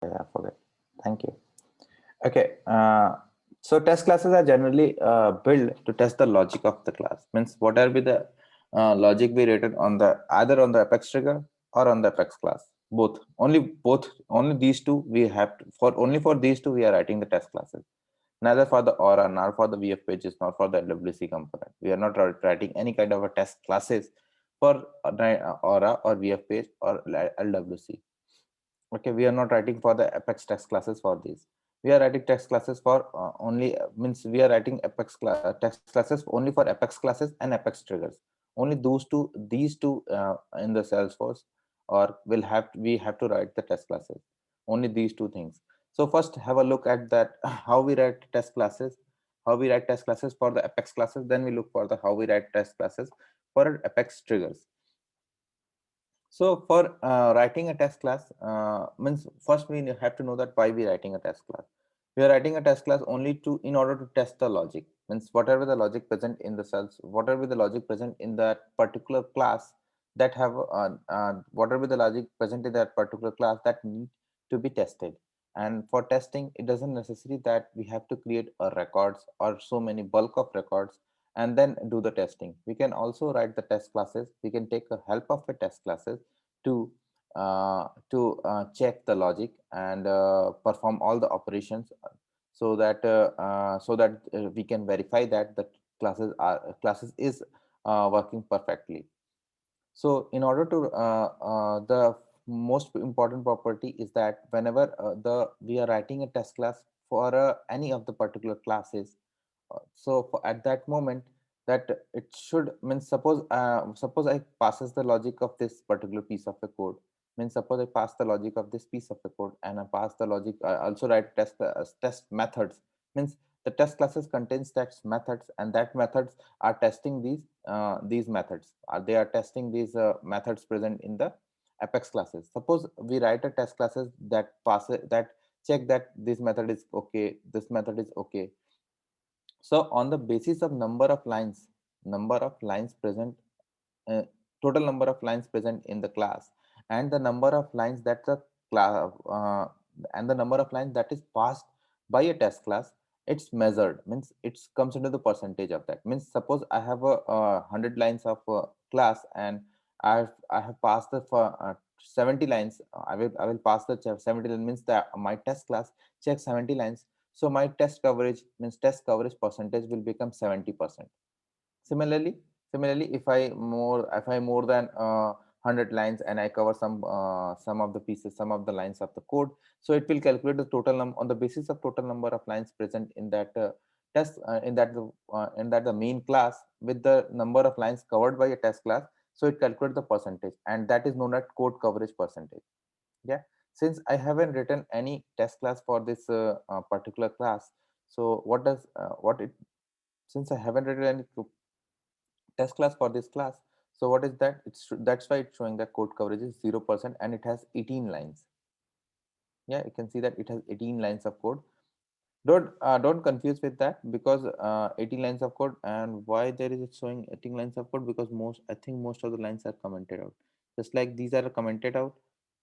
I forget. Thank you. Okay. So test classes are generally built to test the logic of the class. Means whatever be the logic be written on the either on the Apex trigger or on the Apex class. Both. Only these two we have to, for only for these two we are writing the test classes. Neither for the Aura, nor for the VF pages, nor for the LWC component. We are not writing any kind of a test classes for Aura or VF page or LWC. Okay, we are not writing for the Apex text classes for these. We are writing text classes for only means we are writing text classes only for Apex classes and Apex triggers. Only these two in the Salesforce, or we have to write the test classes. Only these two things. So first have a look at that how we write test classes, how we write test classes for the Apex classes. Then we look for the how we write test classes for Apex triggers. So for writing a test class means first we have to know that why we writing a test class. We are writing a test class only to in order to test the logic. Means whatever the logic present in the cells, whatever the logic present in that particular class that have whatever the logic present in that particular class that need to be tested. And for testing, it doesn't necessary that we have to create a records or so many bulk of records and then do the testing. We can also write the test classes. We can take a help of the test classes to check the logic and perform all the operations so that we can verify that the classes is working perfectly. So in order to the most important property is that whenever the we are writing a test class for any of the particular classes, so for, at that moment that it should means suppose I passes the logic of this particular piece of the code. Means suppose I pass the logic of this piece of the code and I pass the logic, I also write test methods. Means the test classes contains test methods, and that methods are testing these methods, they are testing these methods present in the Apex classes. Suppose we write a test classes that passes that check that this method is okay, this method is okay. So on the basis of number of lines present, uh, total number of lines present in the class, and the number of lines that the class and the number of lines that is passed by a test class, it's measured. Means it comes into the percentage of that. Means suppose I have a 100 lines of class, and I have passed the 70 lines. I will pass the 70 lines. Means that my test class checks 70 lines, so my test coverage means test coverage percentage will become 70%. Similarly, if I more than 100 lines and I cover some of the pieces, some of the lines of the code, so it will calculate the total on the basis of total number of lines present in that test in that the main class with the number of lines covered by a test class. So it calculates the percentage, and that is known as code coverage percentage. Yeah, since I haven't written any test class for this particular class, so what it since I haven't written any test class for this class, so what is that? That's why it's showing that code coverage is 0%, and it has 18 lines. Yeah, you can see that it has 18 lines of code. Don't confuse with that, because 18 lines of code, and why there is it showing 18 lines of code, because I think most of the lines are commented out, just like these are commented out.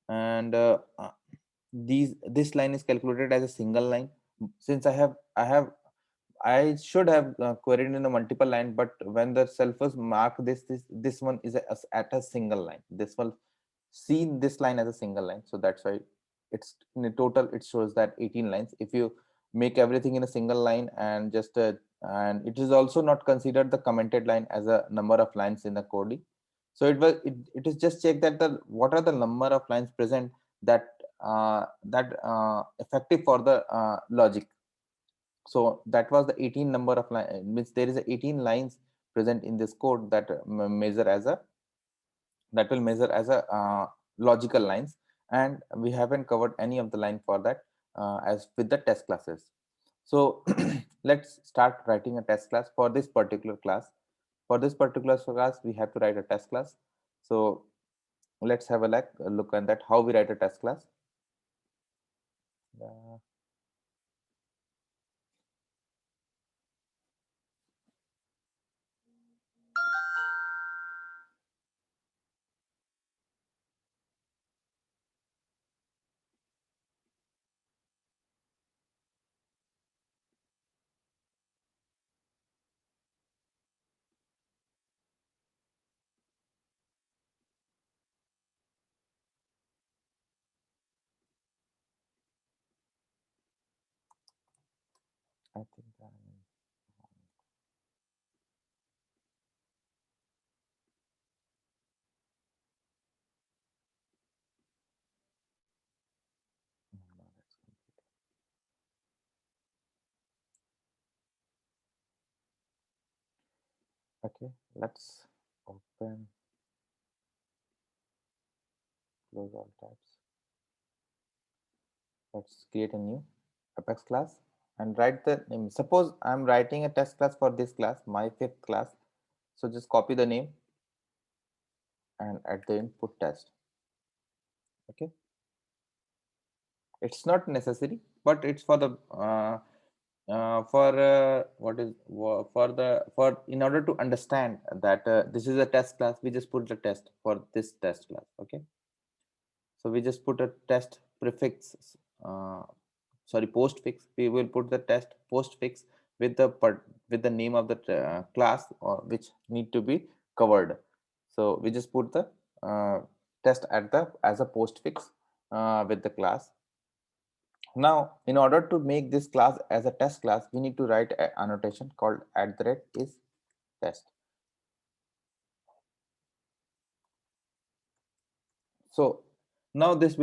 And this line is calculated as a single line. Since I should have queried in a multiple line, but when the selfers mark this one is at a single line. This will see this line as a single line, so that's why it's in a total it shows that 18 lines. If you make everything in a single line and just and it is also not considered the commented line as a number of lines in the code. So it is just check that the what are the number of lines present that effective for the logic. So that was the 18 number of line, means there is a 18 lines present in this code that measure as a that will measure as a logical lines, and we haven't covered any of the line for that as with the test classes. So let's start writing a test class for this particular class. For this particular class we have to write a test class. So let's have a look at that how we write a test class. uh, I think no, that's okay. Let's open, close all tabs. Let's create a new Apex class and write the name. Suppose I'm writing a test class for this class, my fifth class. So just copy the name and at the end put test. Okay. It's not necessary, but it's for the for what is for the for in order to understand that this is a test class, we just put the test for this test class. Okay, so we just put a test prefix, uh, sorry, postfix. We will put the test postfix with the with the name of the class or which need to be covered. So we just put the test at the as a postfix with the class. Now, in order to make this class as a test class, we need to write an annotation called @is test. So now this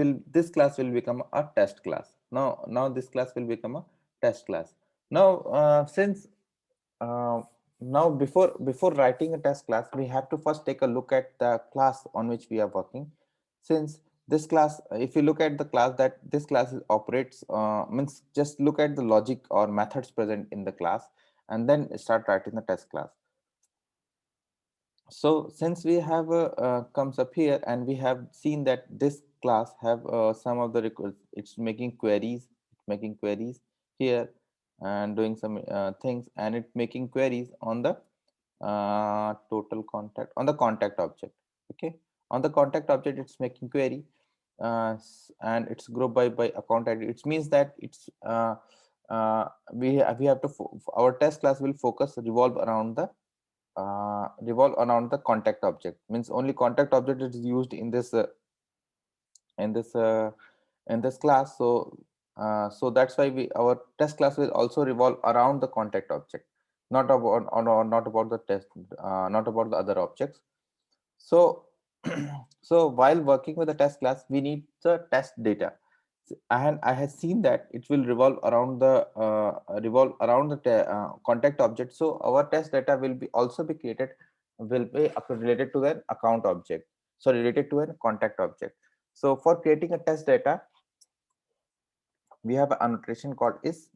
class will become a test class. Now this class will become a test class. Now since uh, now before writing a test class, we have to first take a look at the class on which we are working. Since this class, if you look at the class that this class operates, means just look at the logic or methods present in the class and then start writing the test class. So since we have comes up here and we have seen that this class have some of the records, it's making queries here and doing some things, and it making queries on the total contact on the contact object. Okay, on the contact object it's making query, and it's grouped by account ID. It means that it's we have to our test class will focus revolve around the contact object. Means only contact object is used in this in this uh, in this class. So so that's why we our test class will also revolve around the contact object, not about or not about the test, not about the other objects. So so while working with the test class, we need the test data, and I have seen that it will revolve around the contact object. So our test data will be also be created, will be related to the account object, so related to a contact object. So for creating a test data, we have an annotation called is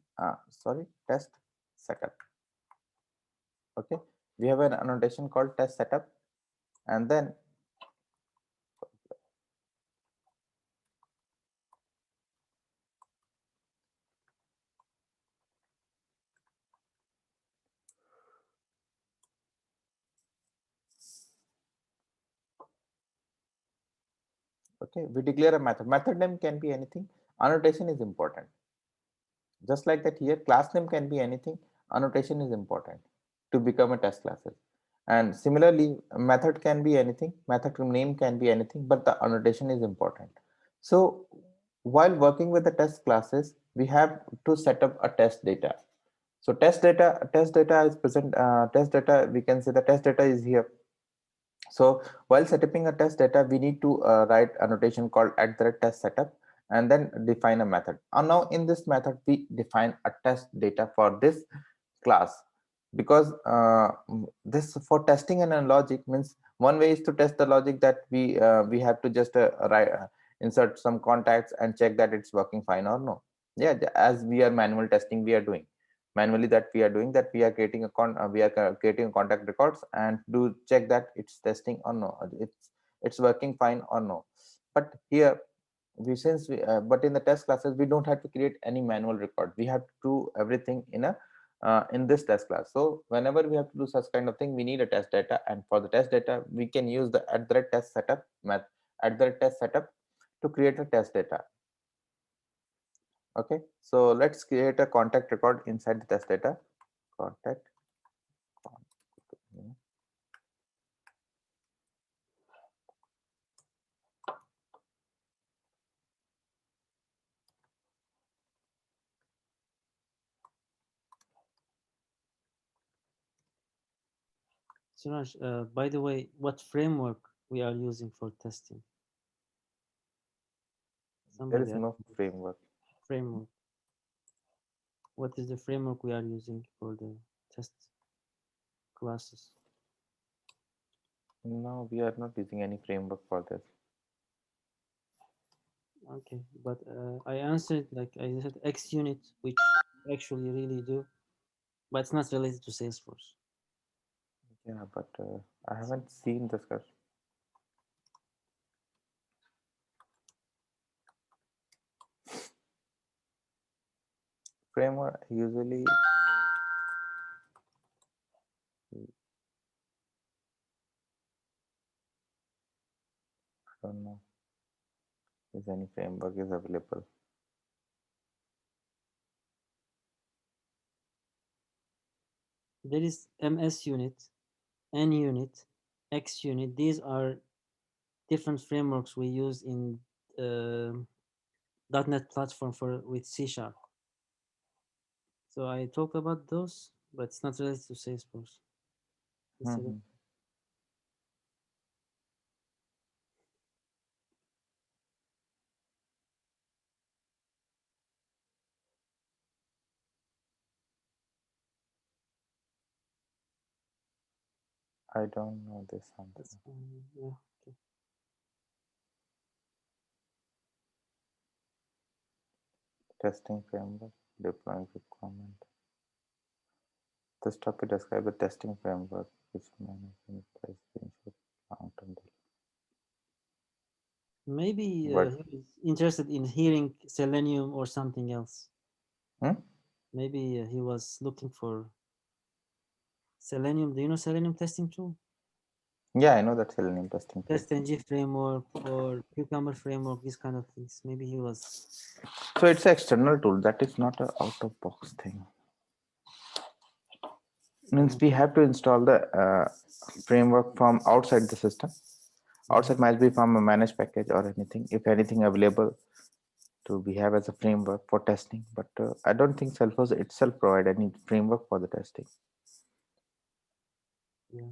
test setup. Okay, we have an annotation called test setup, and then okay, we declare a method name can be anything, annotation is important. Just like that here, class name can be anything, annotation is important to become a test classes. And similarly, method can be anything, method name can be anything, but the annotation is important. So while working with the test classes, we have to set up a test data. So test data is present, test data, we can say the test data is here. So while setting a test data, we need to write annotation called @test setup and then define a method. And now in this method, we define a test data for this class, because this for testing and a logic means one way is to test the logic, that we have to just insert some contacts and check that it's working fine or no. Yeah, as we are manual testing, we are doing manually, that we are doing that we are creating a creating contact records and do check that it's testing or no, it's working fine or no. But here but in the test classes we don't have to create any manual record, we have to do everything in this test class. So whenever we have to do such kind of thing, we need a test data, and for the test data we can use the @test setup @test setup to create a test data. Okay, so let's create a contact record inside the test data. Contact. Suraj, by the way, what framework we are using for testing? There Somebody is asked no framework. framework. What is the framework we are using for the test classes? No, we are not using any framework for this. Okay, but I answered like I said XUnit, which actually really do, but it's not related to Salesforce. Yeah, but I haven't seen this. Framework usually, I don't know if any framework is available. There is MS Unit, N Unit, X Unit. These are different frameworks we use in uh, .NET platform for with C Sharp. So I talked about those, but it's not related to Salesforce. It's a, Mhm. I don't know this that's answer. yeah. Okay. Testing framework, deploying requirement. This topic describes a testing framework which manages price ensure long-term delivery. Maybe But he was interested in hearing Selenium or something else. hmm? Maybe he was looking for Selenium. Do you know Selenium testing tool? Yeah, I know that Selenium testing tool. TestNG framework or Cucumber framework, these kind of things. Maybe he was. So it's an external tool. That is not a out of box thing. Means Uh, we have to install the framework from outside the system. mhm. Outside might be from a managed package or anything. If anything available to be have as a framework for testing, but I don't think Salesforce itself provide any framework for the testing. Yeah.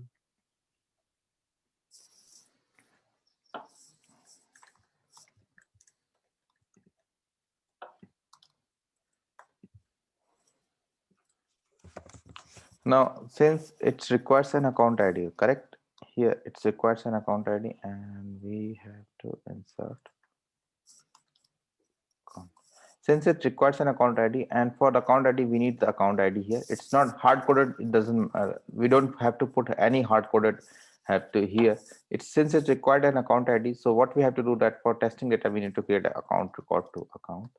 Now, since it requires an account ID, correct? Here it requires an account ID, and we have to insert account. Since it requires an account ID, and for the account ID, we need the account ID here. It's not hard coded. It doesn't. We don't have to put any hard coded have to here. It's since it's required an account ID. So what we have to do that for testing data, we need to create an account record to account.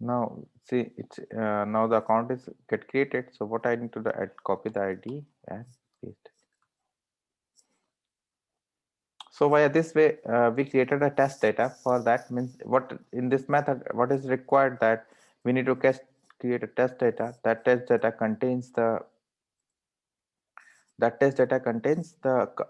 Now see it's now the account is get created. So what I need to do, add copy the ID and paste. So via this way, we created a test data for that. Means what in this method, what is required that we need to create a test data. That test data contains the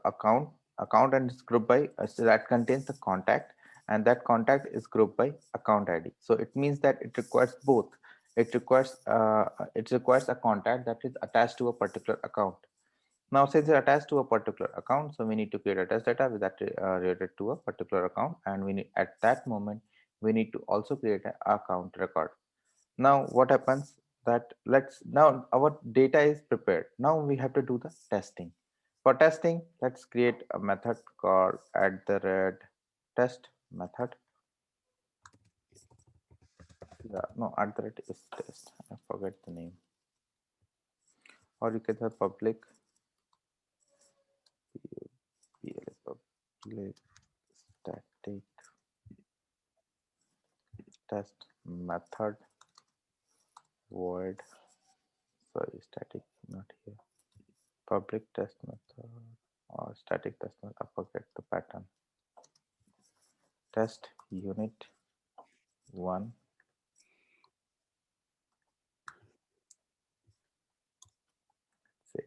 account and is grouped by so that contains the contact, and that contact is grouped by account ID. So it means that it requires both. It requires a contact that is attached to a particular account. Now, since it's attached to a particular account, so we need to create a test data with that related to a particular account, and we need at that moment we need to also create an account record. Now, what happens that let's now our data is prepared. Now we have to do the testing. For testing, let's create a method called at the red test method. Yeah, no, at the red is test. I forget the name. Or you can have public public static test method void, sorry, static, not here, public test method or static test method. I forget the pattern. Test unit 1. Save.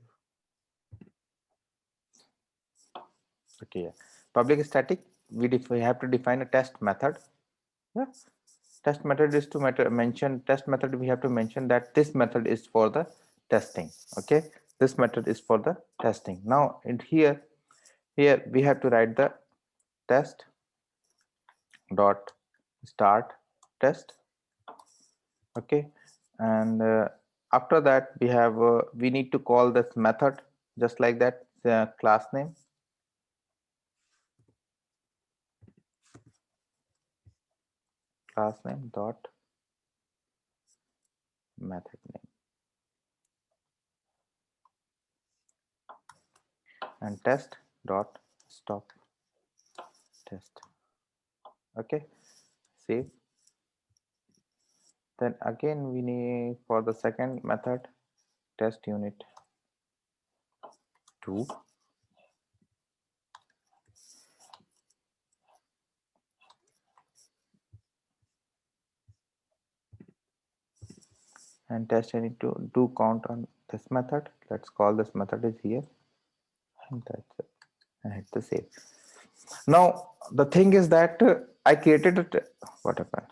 Okay, yeah. Public static, we have to define a test method. Yeah. Test method is to mention test method. We have to mention that this method is for the testing. Okay, this method is for the testing. Now in here we have to write the test dot start test. Okay, and after that we need to call this method just like that, class name, dot method name, and test dot stop test. Okay, save. Then again we need for the second method test unit 2, and test unit to do count on this method. Let's call this method is here, and that's it, and hit the save. Now the thing is that I created it. What happened?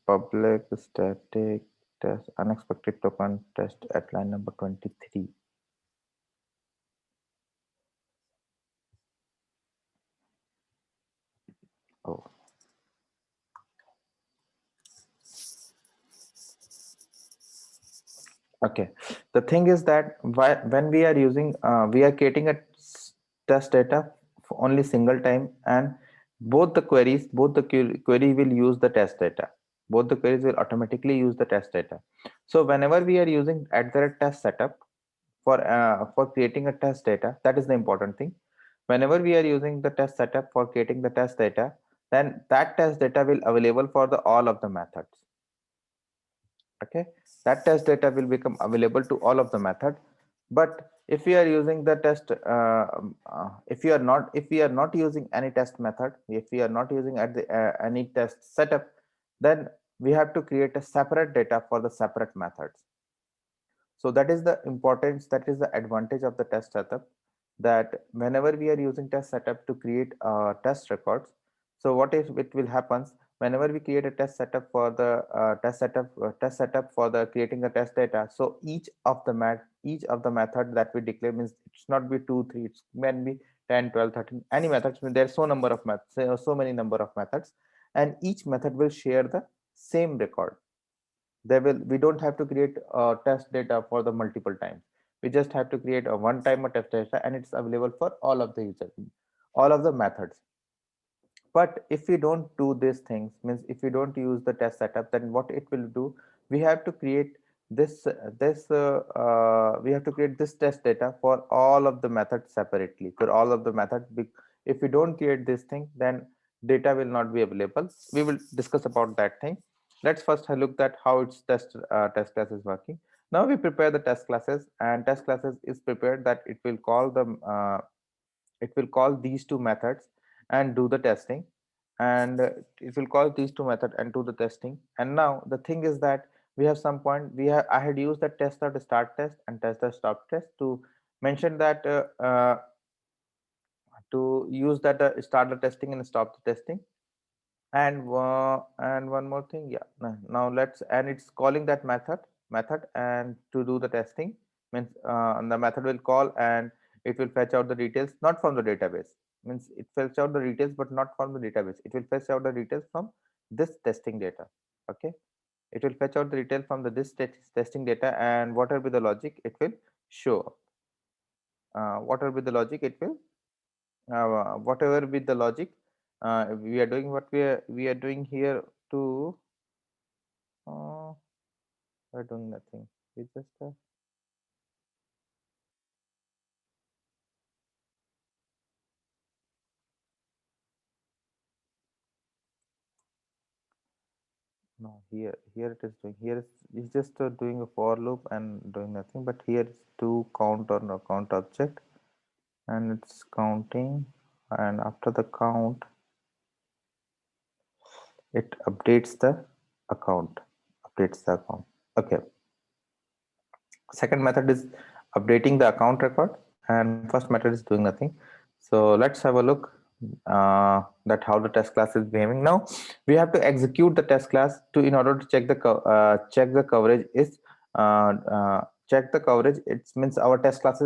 Public static test unexpected token test at line number 23. Oh, okay. The thing is that when we are using, we are creating a test data for only single time, and both the query will use the test data. Both the queries will automatically use the test data. So whenever we are using at the test setup for creating a test data, that is the important thing. Whenever we are using the test setup for creating the test data, then that test data will available for the all of the methods. Okay, that test data will become available to all of the method. But if we are using the test if we are not using any test method, if we are not using at the any test setup, then we have to create a separate data for the separate methods. So that is the importance, that is the advantage of the test setup, that whenever we are using test setup to create test records, so what if it will happens whenever we create a test setup for the test setup for the creating a test data. So each of the method that we declare means it's not be 2 3, it can be 10 12 13 any methods. There's so number of methods, so many number of methods, and each method will share the same record. We don't have to create test data for the multiple times. We just have to create a one time a test data, and it's available for all of the users, all of the methods. But if we don't do these things, means if we don't use the test setup, then what it will do, we have to create we have to create this test data for all of the methods separately, for all of the methods. If we don't create this thing, then data will not be available. We will discuss about that thing. Let's first look at how its test class is working. Now we prepare the test classes, and test classes is prepared that it will call these two methods and do the testing, and it will call these two methods and do the testing. And now the thing is that we have some point, I had used the test the start test and test the stop test to mention that to use that start the testing and stop the testing. And one more thing, yeah, now let's, and it's calling that method and to do the testing, means the method will call and it will fetch out the details, not from the database, means it fetch out the details but not from the database. It will fetch out the details from this testing data. Okay, it will fetch out the detail from the testing data, and what will be the logic it will show. What will be the logic it will whatever be the logic we are doing, what we are doing here to we're doing nothing. We just no, here it is doing, here is just doing a for loop and doing nothing, but here is to count or no count object, and it's counting, and after the count It updates the account. Updates the account. Okay. Second method is updating the account record, and first method is doing nothing. So let's have a look that how the test class is behaving. Now we have to execute the test class to in order to check the coverage is check the coverage. It means our test class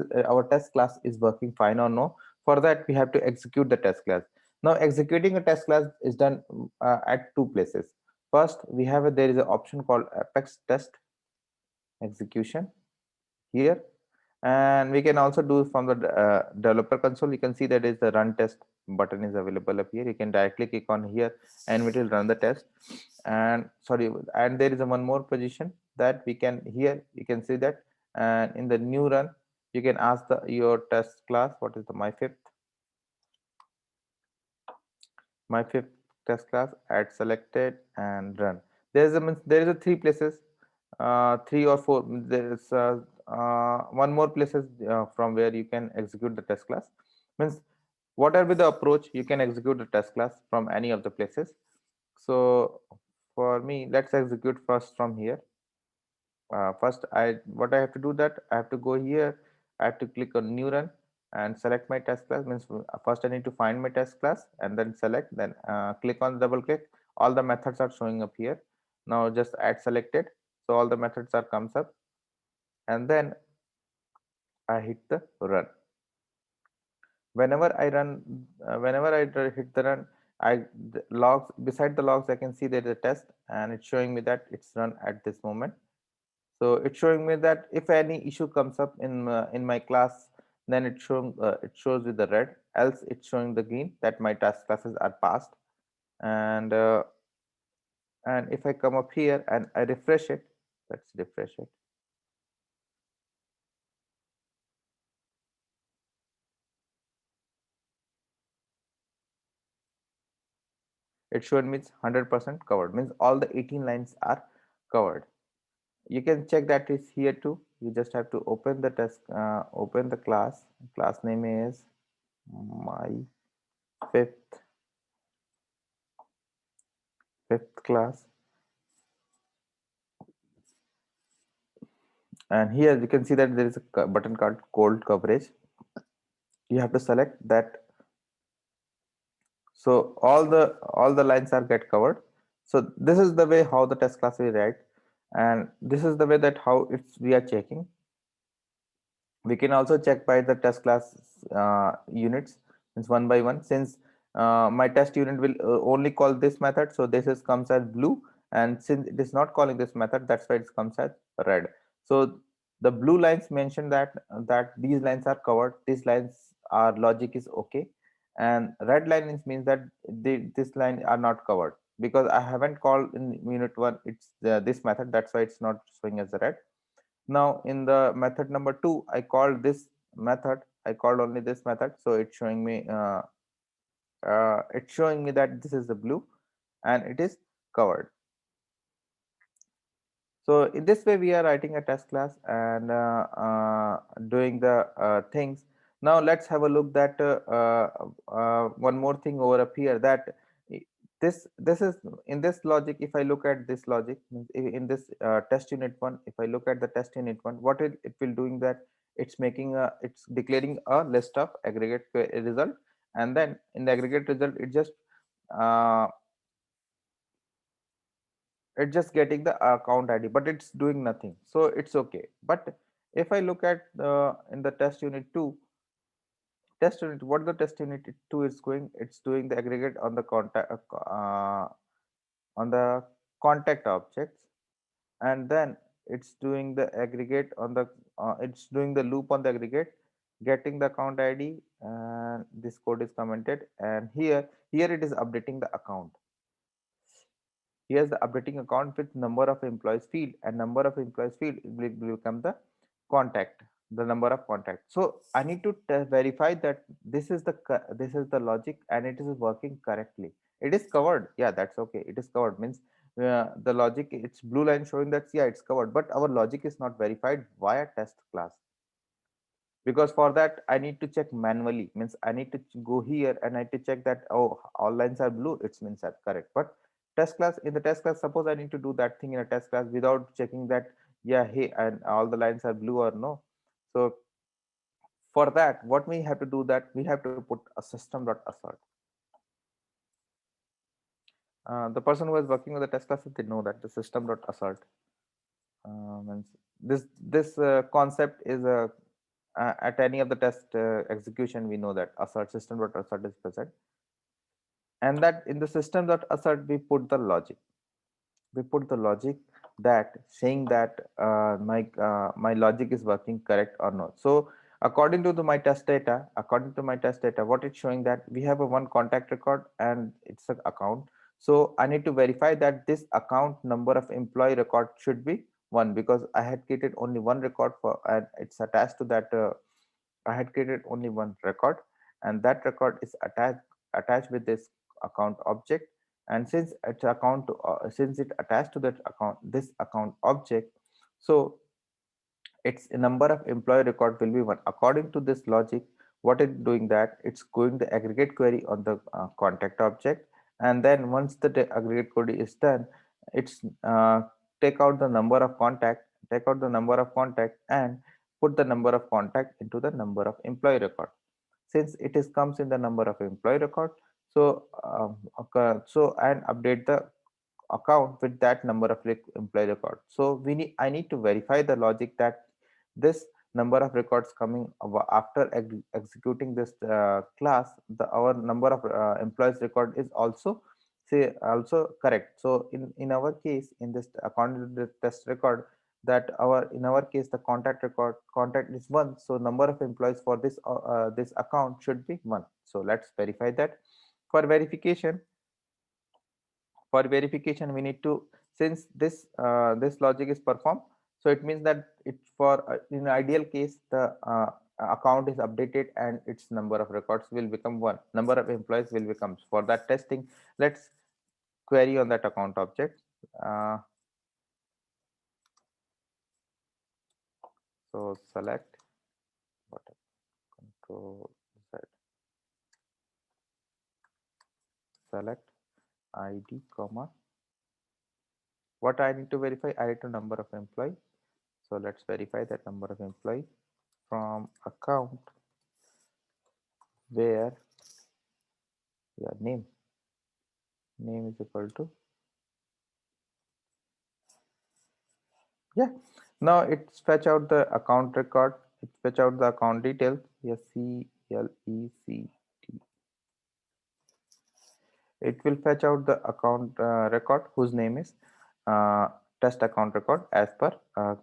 is working fine or no. For that we have to execute the test class. Now executing a test class is done at two places. First we have there is an option called Apex test execution here, and we can also do from the developer console. You can see that is the run test button is available up here. You can directly click on here and it will run the test. And sorry, and there is a one more position that we can here you can see that, and in the new run you can ask the your test class what is the my fifth test class, add selected and run. There is a three places, three or four. There is one more places from where you can execute the test class. Means whatever the approach, you can execute the test class from any of the places. So for me, let's execute first from here. First, what I have to do that I have to go here. I have to click on new run and select my test class. Means first I need to find my test class and then select. Then click on double click. All the methods are showing up here. Now just add selected. So all the methods are comes up, and then I hit the run. Whenever hit the run, the logs beside the logs I can see there is a test and it's showing me that it's run at this moment. So it's showing me that if any issue comes up in my class, then it shows with the red. Else it's showing the green that my task classes are passed. And if I come up here and I refresh it, let's refresh it. It showed me it's 100% covered. Means all the 18 lines are covered. You can check that is here too. You just have to open the open the class name is my fifth fifth class, and here you can see that there is a button called cold coverage. You have to select that, so all the lines are get covered. So this is the way how the test class will write, and this is the way that how it's we are checking. We can also check by the test class units, means one by one. Since my test unit will only call this method, so this is comes as blue, and since it is not calling this method, that's why it comes as red. So the blue lines mention that these lines are covered, these lines are logic is okay, and red lines means that this line are not covered because I haven't called in unit one it's this method, that's why it's not showing as the red. Now in the method number two, I called this method. I called only this method, so it's showing me that this is the blue, and it is covered. So in this way, we are writing a test class and doing the things. Now let's have a look that one more thing over up here that this is in this logic. If I look at this logic means in this test unit one, if I look at the test unit one, what it will doing that it's declaring a list of aggregate result, and then in the aggregate result uh, it's just getting the account id, but it's doing nothing, so it's okay. But if I look at in the test unit what the test unit 2 is going, it's doing the aggregate on the on the contact objects, and then it's doing the aggregate on the it's doing the loop on the aggregate, getting the account id, and this code is commented, and here it is updating the account. Here's the updating account with number of employees field, and number of employees field will become the contact, the number of contact. So I need to verify that this is the logic and it is working correctly. It is covered. Yeah, that's okay. It is covered means the logic, it's blue line showing that yeah, it's covered, but our logic is not verified via test class, because for that I need to check manually. Means I need to go here and I need to check that, oh, all lines are blue, it means that's correct. But test class, in the test class, suppose I need to do that thing in a test class without checking that, yeah, hey, and all the lines are blue or no. So for that, what we have to do, that we have to put a system.assert. The person who is working with the test classes, they know that the system.assert means this concept is at any of the test execution, we know that assert system.assert is present, and that in the system.assert we put the logic. We put the logic that saying that my logic is working correct or not. So according to my test data, what it's showing, that we have a one contact record and it's an account. So I need to verify that this account number of employee record should be one, because I had created only one record for, and it's attached to that. I had created only one record, and that record is attached with this account object. And since it attached to that account, this account object, so its number of employee record will be one. According to this logic, what it's doing, that it's going the aggregate query on the contact object, and then once the aggregate query is done, it's take out the number of contact, and put the number of contact into the number of employee record. Since it is comes in the number of employee record, so okay, so and update the account with that number of employee record. So I need to verify the logic that this number of records coming after executing this class, our number of employees record is also also correct. So in our case, in this according to the test record, that our in our case the contact is one, so number of employees for this account should be one. So let's verify that. For verification, we need to, since this logic is performed, so it means that it for in ideal case the account is updated and its number of records will become one, number of employees will become. For that testing, let's query on that account object. uh, so select what, control z, select id comma, what I need to verify, I need to number of employee. So let's verify that number of employee from account where, yeah, name is equal to, yeah, now it's fetch out the account record, it fetch out the account details. Yes, CLECT, it will fetch out the account record whose name is uh, test account record as per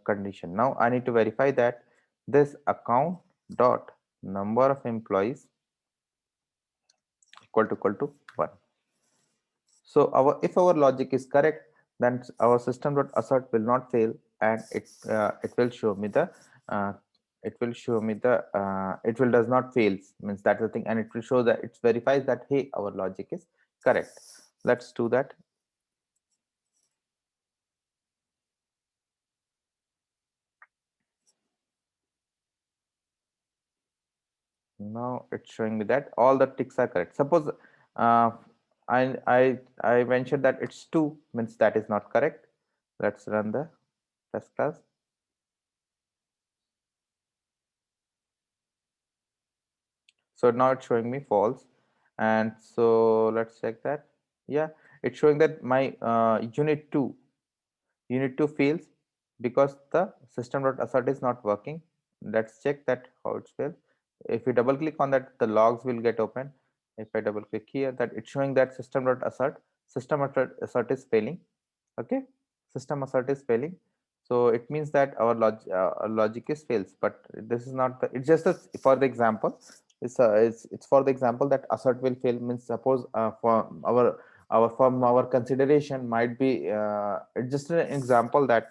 condition. Now I need to verify that this account dot number of employees equal to 1. So our, if our logic is correct, then our system.assert will not fail, and it will show me the uh, it will does not fails, means that's the thing, and it will show that it verifies that, hey, our logic is correct. Let's do that. Now it's showing me that all the ticks are correct. Suppose uh, I mentioned that it's 2, means that is not correct. Let's run the test class. So now it's showing me false. And so let's check that. Yeah, it's showing that my unit 2 fails because the system.assert is not working. Let's check that how it's failed. If we double click on that, the logs will get open. If I double click here, that it's showing that system assert is failing. Okay, system assert is failing. So it means that our logic is fails, but this is not the, it's just a, for the example, it's for the example that assert will fail, means suppose for our from our consideration might be it's just an example that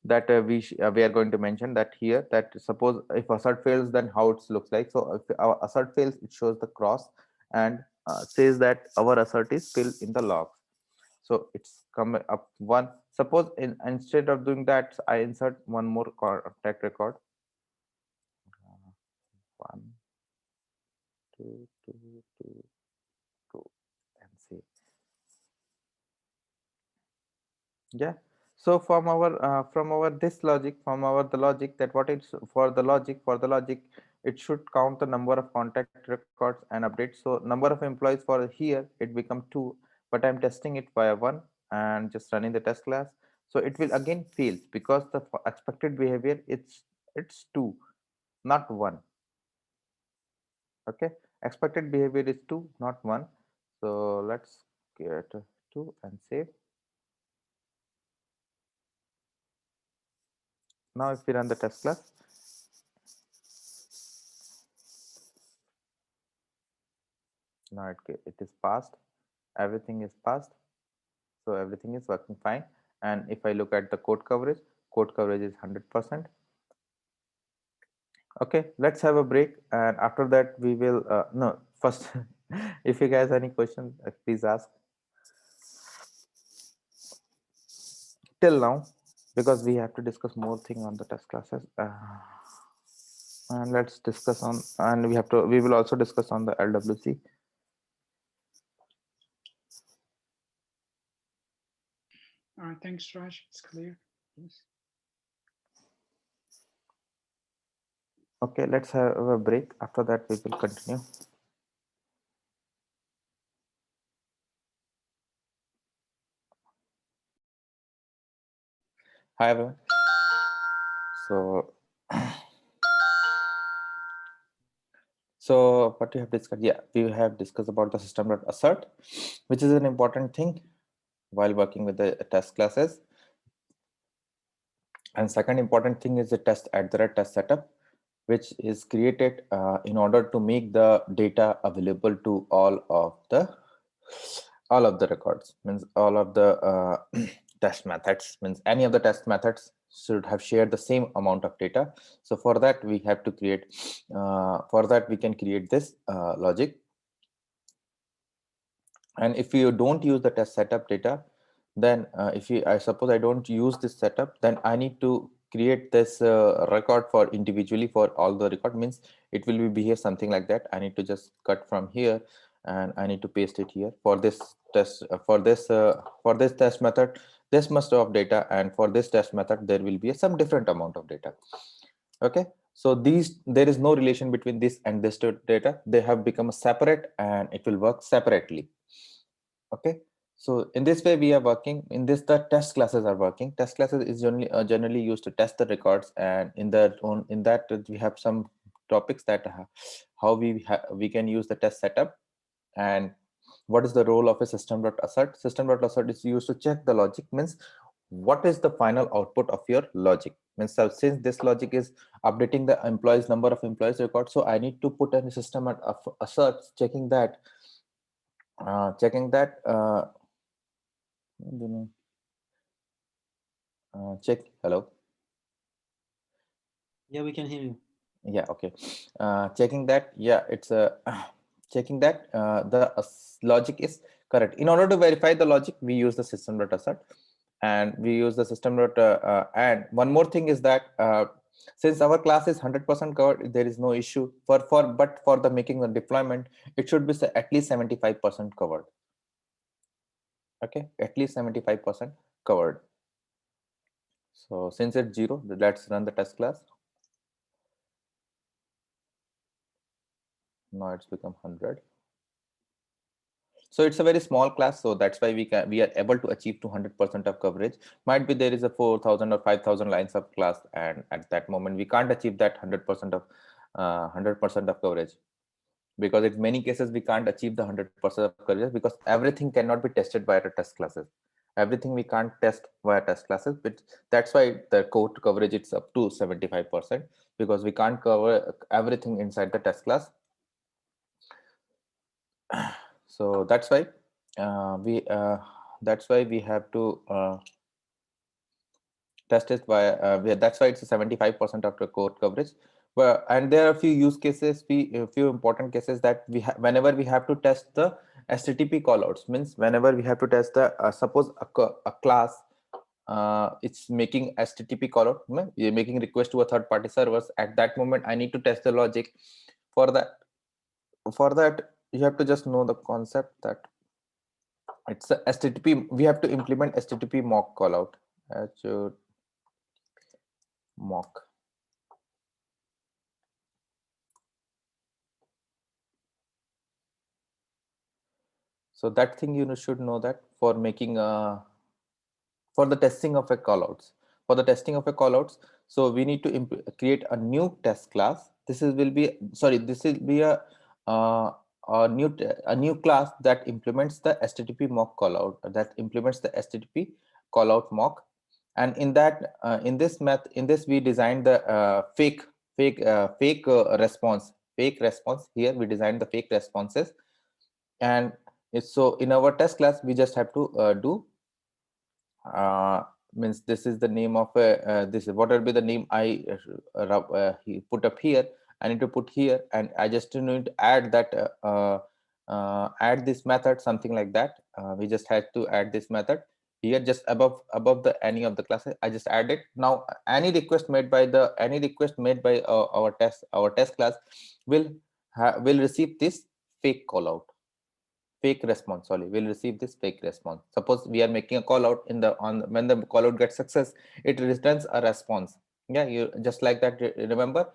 we are going to mention that here, that suppose if assert fails, then how it looks like. So if our assert fails, it shows the cross and says that our assert is still in the logs. So it's come up one. Suppose instead of doing that, I insert one more contact record. 1 2 2 2 2 and say Yeah. So from our this logic, from our the logic, that what it's for the logic, it should count the number of contact records and updates. So number of employees for here it become 2, but I'm testing it via 1 and just running the test class. So it will again fail because the expected behavior it's 2, not 1. Okay, expected behavior is 2, not 1. So let's get 2 and save. Now if we run the test class, now it is passed, everything is passed, so everything is working fine. And if I look at the code coverage is 100%. Okay, let's have a break, and after that we will no first if you guys any questions, please ask till now, because we have to discuss more thing on the test classes, and let's discuss on, and we will also discuss on the LWC. Thanks, Raj. It's clear. Yes. Okay, let's have a break, after that we will continue. Hi everyone. So so what we have discussed, yeah, we have discussed about the system.assert, which is an important thing while working with the test classes. And second important thing is the test setup, which is created in order to make the data available to all of the records, means all of the test methods, means any of the test methods should have shared the same amount of data. So for that we have to create for that we can create this logic. And if you don't use the test setup data, then if you I suppose I don't use this setup, then I need to create this record for individually for all the record, means it will be behave something like that. I need to just cut from here and I need to paste it here for this test for this test method, this much of data, and for this test method there will be some different amount of data. Okay, so there is no relation between this and this data. They have become separate and it will work separately. Okay, so in this way we are working in this, the test classes are working. Test classes is generally used to test the records, and in that we have some topics that how we can use the test setup, and what is the role of a system.assert. System.assert is used to check the logic, means what is the final output of your logic, means so since this logic is updating the employees number of employees record, so I need to put a system at assert checking that check. Hello. Yeah, we can hear you. Yeah, okay. Checking that, yeah, it's a checking that the logic is correct. In order to verify the logic, we use the system.assert, and we use the and one more thing is that since our class is 100% covered, there is no issue but for the making the deployment, it should be at least 75% covered. Okay, at least 75% covered. So since it's 0, let's run the test class. Now it's become 100. So it's a very small class, so that's why we are able to achieve 200% of coverage. Might be there is a 4,000 or 5,000 lines of class, and at that moment we can't achieve that 100% of 100% of coverage, because in many cases we can't achieve the 100% of coverage because everything cannot be tested by the test classes. Everything we can't test via test classes, but that's why the code coverage is up to 75%, because we can't cover everything inside the test class. So that's why we have to test it via that's why it's a 75% of the code coverage. Well, and there are a few use cases, a few important cases that whenever we have to test the HTTP callouts, means whenever we have to test the suppose a class it's making HTTP callout, you're making request to a third-party servers. At that moment, I need to test the logic. For that, you have to just know the concept that It's a HTTP. We have to implement HTTP mock callout. Should mock. So that thing you should know that for making for the testing of a callouts. For the testing of a callouts, so we need to create a new test class. This is will be sorry. This will be uh, a new class that implements the HTTP mock callout, that implements the HTTP callout mock. And in that in this we designed the fake response. Here we designed the fake responses. And so in our test class we just have to do means this is the name of this what will be the name I put up here. I need to put here, and I just need to add that add this method, something like that. We just had to add this method here just above the any of the classes. I just add it. Now any request made by our test class will will receive this fake callout, fake response. Sorry, we'll receive this fake response. Suppose we are making a call out in the on when the call out gets success, it returns a response. Yeah, you just like that. Remember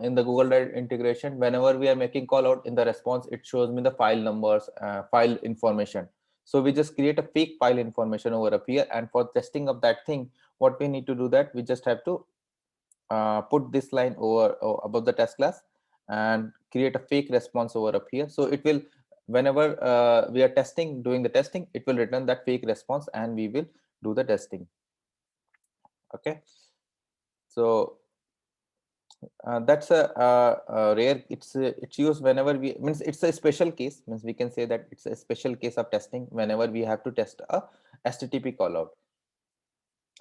in the Google Drive integration, whenever we are making call out, in the response it shows me the file numbers, file information. So we just create a fake file information over up here, and for testing of that thing, what we need to do, that we just have to put this line over above the test class and create a fake response over up here. So it will, whenever we are doing the testing, it will return that fake response and we will do the testing. Okay, so that's a rare, it's used whenever we, means it's a special case, means we can say that it's a special case of testing whenever we have to test a HTTP callout.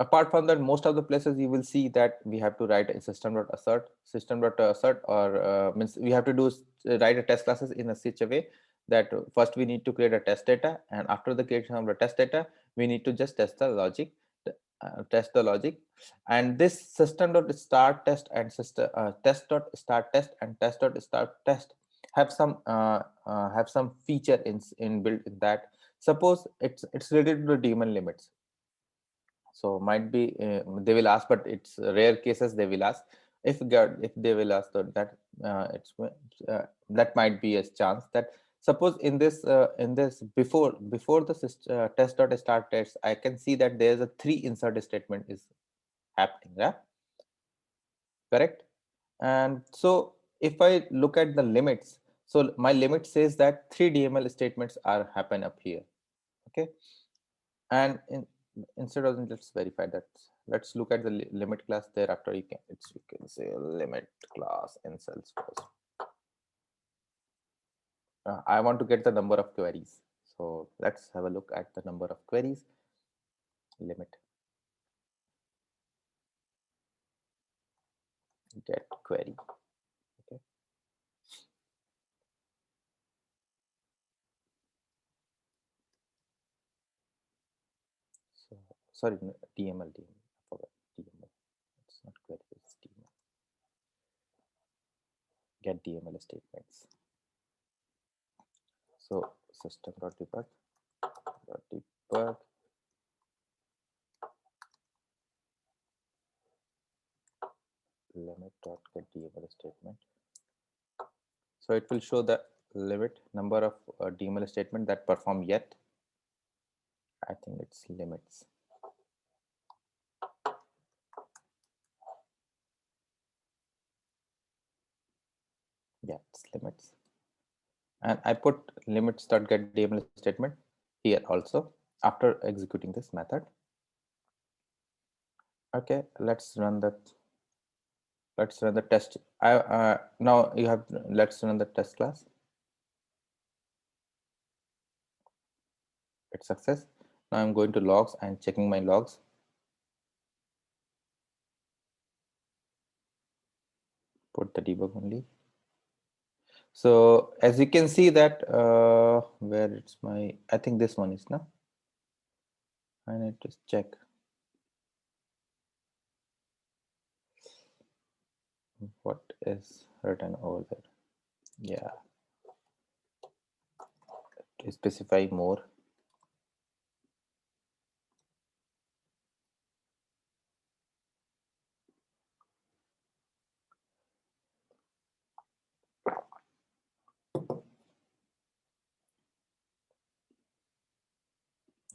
Apart from that, most of the places you will see that we have to write a system.assert, or means we have to do write a test classes in a such a way that first we need to create a test data, and after the creation of the test data, we need to just test the logic, and this system.start test and test.start test and test.start test have some feature in built in that. Suppose it's related to the daemon limits. So might be they will ask, but it's rare cases they will ask. If they will ask that, it's that might be a chance that, suppose in this before the test.start test, I can see that there's a 3 insert statement is happening, yeah, correct. And so if I look at the limits, so my limit says that 3 DML statements are happen up here. Okay, and instead of, let's verify that, let's look at the limit class. Thereafter you can say limit class in Salesforce. I want to get the number of queries, so let's have a look at the number of queries. Limit get query. Okay, so sorry, DML, I forgot DML. It's not query, it's DML. Get DML statements. So system.debug limit.get DML statement. So it will show the limit number of DML statement that perform yet. I think it's limits. Yeah, it's limits. And I put limits.get DML statement here also after executing this method. Okay, let's run the test. Now you have, let's run the test class. It's success. Now I'm going to logs and checking my logs. Put the debug only. So as you can see that where it's my, I think this one is now. I need to check what is written over there. Yeah, to specify more.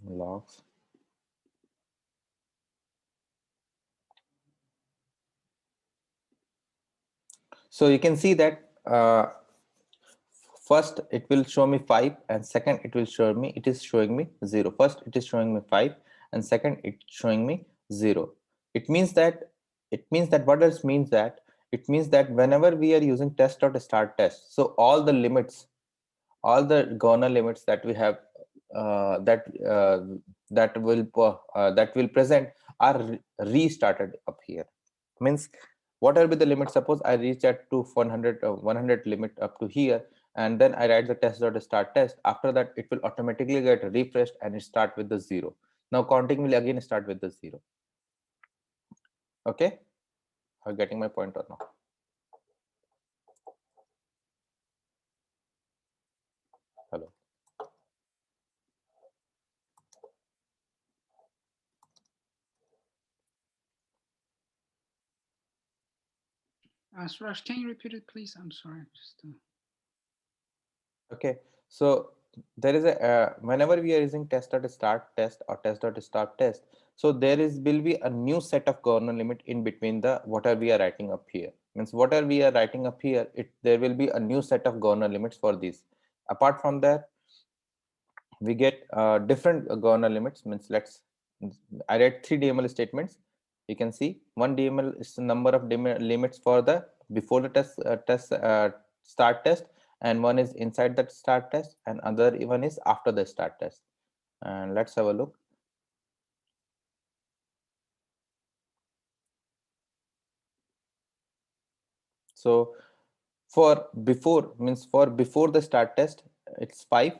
logs. So you can see that first it will show me 5, and second it is showing me 0. First it is showing me 5, and second it's showing me 0. It means that what else means that it means that whenever we are using test.start test, so all the limits, all the Governor limits that we have, that will present are restarted up here. Means what will be the limit? Suppose I reach at to 100 limit up to here, and then I write the test.start test. After that, it will automatically get refreshed and it start with the 0. Now counting will again start with the 0. Okay, are you getting my point or not? Hello. Suraj, can you repeat it, please? I'm sorry. Just Okay, so there is a whenever we are using test.start test or test.start test, so there will be a new set of Governor limit in between the whatever we are writing up here. Means whatever we are writing up here, there will be a new set of Governor limits for these. Apart from that, we get different Governor limits. Means I write 3 DML statements. You can see one DML is the number of limits for the before the start test, and one is inside that start test, and other one is after the start test. And let's have a look. So for before the start test, it's 5.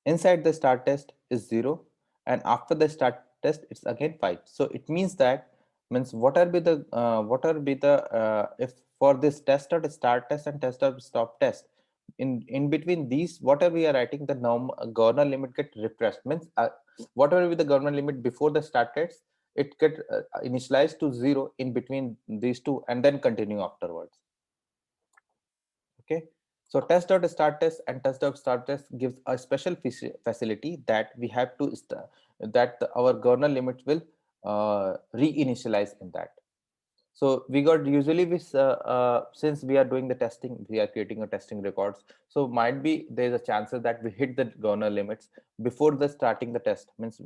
Inside the start test is 0, and after the start test it's again 5. So it means that, means what are be the if for this test of start test and test of stop test, in between these, whatever we are writing, the Governor limit get refreshed. Means whatever be the Governor limit before the start test, it get initialized to 0 in between these two, and then continue afterwards. Okay, so test.start test and test.start test gives a special facility that we have to that our Governor limit will reinitialize in that. So we got usually with since we are doing the testing, we are creating a testing records. So might be there's a chances that we hit the Governor limits before the starting the test. Means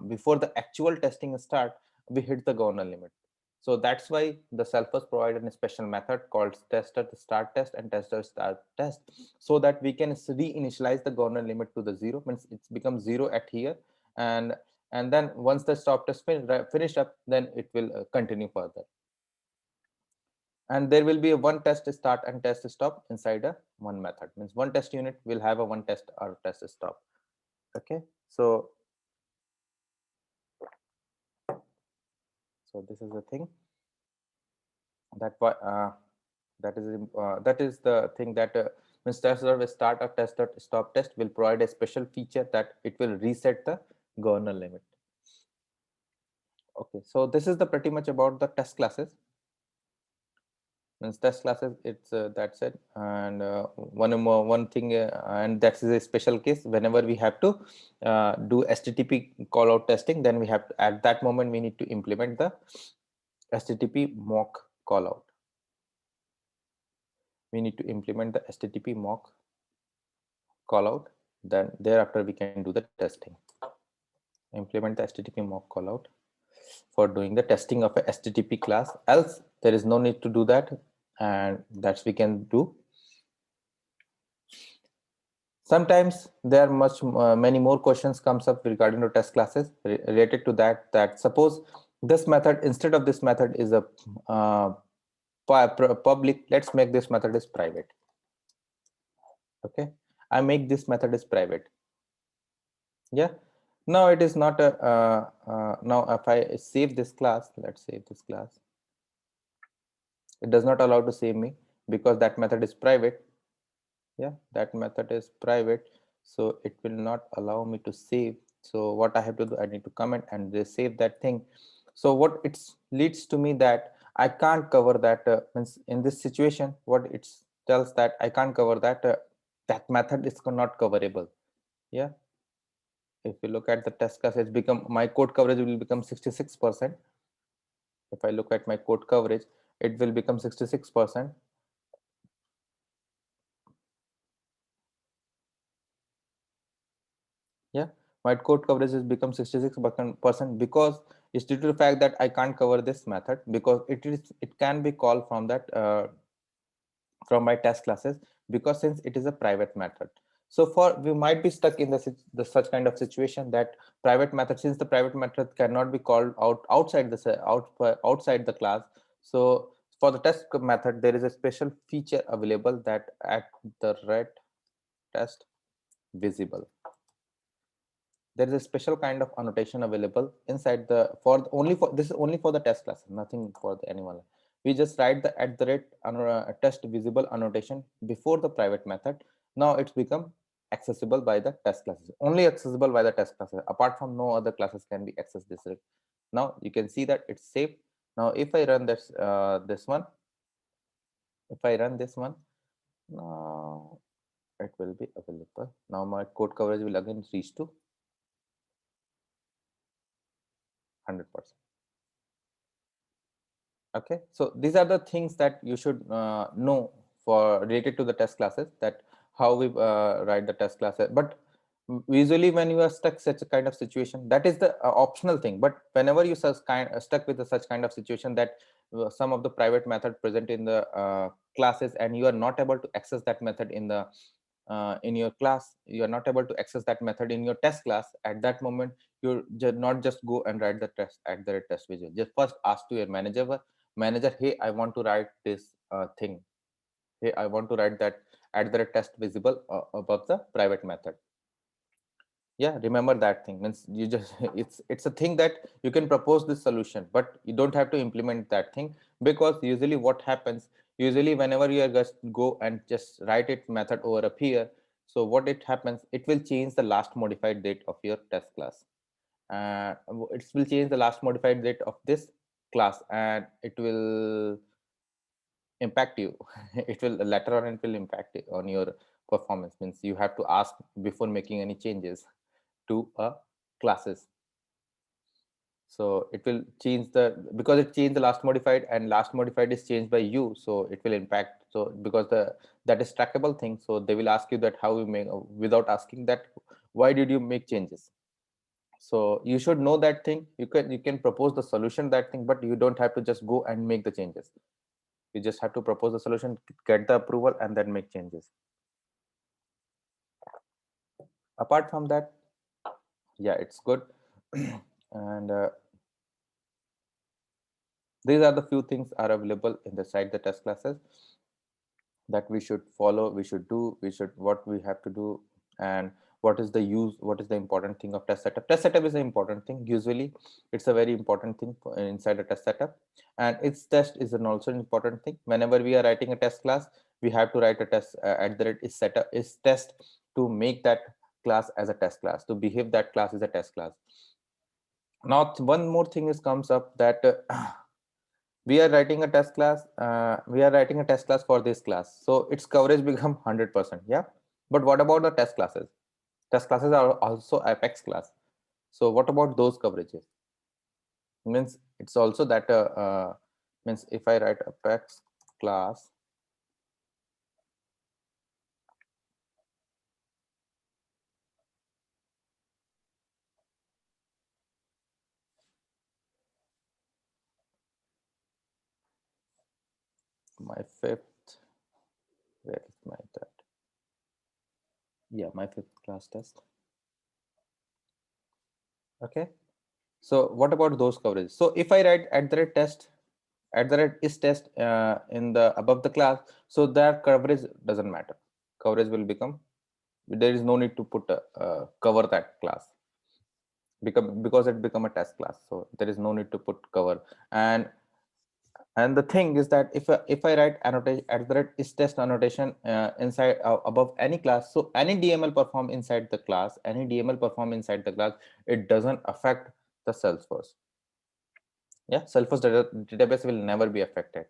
before the actual testing start, we hit the Governor limit. So that's why the Selphos provided a special method called test.start test and test.start test, so that we can reinitialize the Governor limit to the 0. Means it's become 0 at here, and then once the stop test finished up, then it will continue further. And there will be a one test start and test stop inside a one method. Means one test unit will have a one test or test stop. Okay, so this is the thing that that is the thing that means test.start or test.stop test will provide a special feature that it will reset the Governor limit. Okay, so this is the pretty much about the test classes. Means test classes, it's that's it. And one thing, and that is a special case. Whenever we have to do HTTP call out testing, then we have to, at that moment we need to implement the HTTP mock call out. We need to implement the HTTP mock call out, then thereafter we can do the testing. Implement the HTTP mock call out for doing the testing of a HTTP class. Else there is no need to do that, and that's we can do. Sometimes there are many more questions comes up regarding the test classes related to that suppose this method, instead of this method is a public, let's make this method is private. Okay, I make this method is private. Yeah, now it is not a now if I save this class, let's save this class, it does not allow to save me because that method is private. Yeah, that method is private, so it will not allow me to save. So what I have to do, I need to comment and they save that thing. So what it leads to me that I can't cover that means in this situation, what it tells that I can't cover that that method is not coverable. Yeah, if you look at the test class, it's become, my code coverage will become 66%. If I look at my code coverage, it will become 66%. Yeah, my code coverage has become 66% because it's due to the fact that I can't cover this method because it can be called from that from my test classes, because since it is a private method. So for we might be stuck in the such kind of situation that private method, since the private method cannot be called outside outside the class. So for the test method, there is a special feature available that at the red test visible. There is a special kind of annotation available inside the only for this is only for the test class, nothing for the anyone. We just write the at the rate test visible annotation before the private method. Now it's become accessible by the test classes, only accessible by the test classes. Apart from, no other classes can be accessed this rate. Now you can see that it's safe. Now if I run this one, if I run this one, now it will be available. Now my code coverage will again reach to 100%. Okay, so these are the things that you should know for related to the test classes, that how we write the test classes. But usually when you are stuck such a kind of situation, that is the optional thing. But whenever you stuck with such kind of situation that some of the private method present in the classes, and you are not able to access that method in your class, you are not able to access that method in your test class, at that moment you not just go and write the test at the test visual. Just first ask to your manager, hey, I want to write this thing, hey, I want to write that at the test visible above the private method. Yeah, remember that thing, means you just it's a thing that you can propose this solution, but you don't have to implement that thing, because usually what happens, usually whenever you are just go and just write it method over up here, so what it happens, it will change the last modified date of your test class. It will change the last modified date of this class, and it will impact you. It will later on, it will impact on your performance, means you have to ask before making any changes to classes. So it will change because it changed the last modified, and last modified is changed by you, so it will impact. So because that is trackable thing, so they will ask you that how you make, without asking that why did you make changes. So you should know that thing. You can propose the solution that thing, but you don't have to just go and make the changes. You just have to propose the solution, get the approval, and then make changes. Apart from that, yeah, it's good. And these are the few things are available in the site the test classes that we should follow, we should do, what we have to do, and what is the important thing of test setup. Test setup is an important thing. Usually it's a very important thing inside a test setup, and its test is an also an important thing. Whenever we are writing a test class, we have to write a test at the rate is setup is test, to make that class as a test class, to behave that class as a test class. Now one more thing is comes up that we are writing a test class for this class, so its coverage become 100%. Yeah, but what about the test classes? Test classes are also apex class, so what about those coverages? Means it's also that means if I write apex class, my fifth, where is my that, yeah, my fifth class test. Okay, so what about those coverages? So if I write at the rate test, at the rate is test in the above the class, so that coverage doesn't matter. Coverage will become, there is no need to put cover that class, because it become a test class, so there is no need to put cover. And the thing is that if I write annotation at the rate is test annotation inside above any class, so any DML perform inside the class, it doesn't affect the Salesforce. Yeah, Salesforce database will never be affected.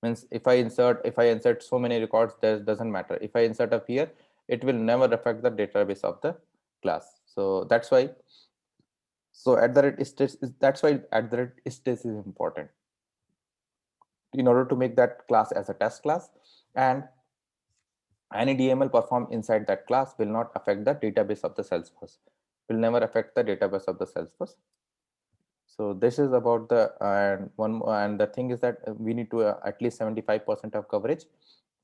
Means if I insert so many records, there doesn't matter. If I insert up here, it will never affect the database of the class. So that's why, so at the rate stage is, that's why at the rate stage is important in order to make that class as a test class, and any DML performed inside that class will not affect the database of the Salesforce, will never affect the database of the Salesforce. So this is about the and the thing is that we need to at least 75% of coverage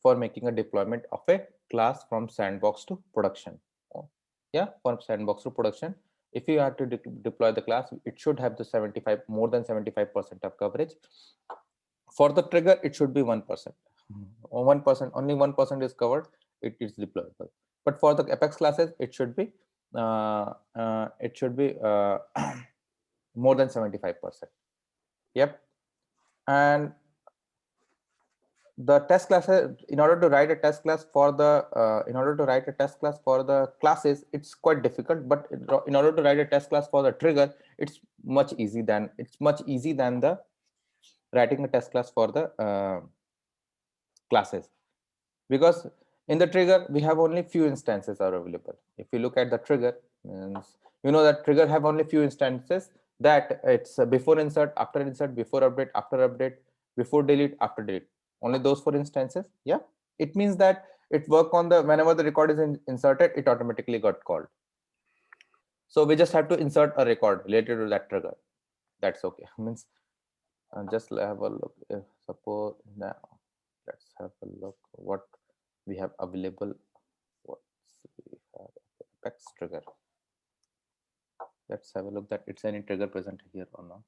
for making a deployment of a class from sandbox to production. Yeah, from sandbox to production. If you have to deploy the class, it should have the 75, more than 75% of coverage. For the trigger, it should be 1%. 1%, only 1% is covered, it is deployable. But for the Apex classes, it should be more than 75%. Yep. And the test classes, in order to write a test class for the classes, it's quite difficult. But in order to write a test class for the trigger, it's much easy than the writing a test class for the classes, because in the trigger we have only few instances are available. If you look at the trigger, means you know that trigger have only few instances, that it's before insert, after insert, before update, after update, before delete, after delete, only those 4 instances. Yeah, it means that it work on the, whenever the record is inserted, it automatically got called. So we just have to insert a record related to that trigger. That's okay. Means just have a look. Suppose now let's have a look what we have available. What we have, Apex trigger. Let's have a look that it's any trigger present here or not.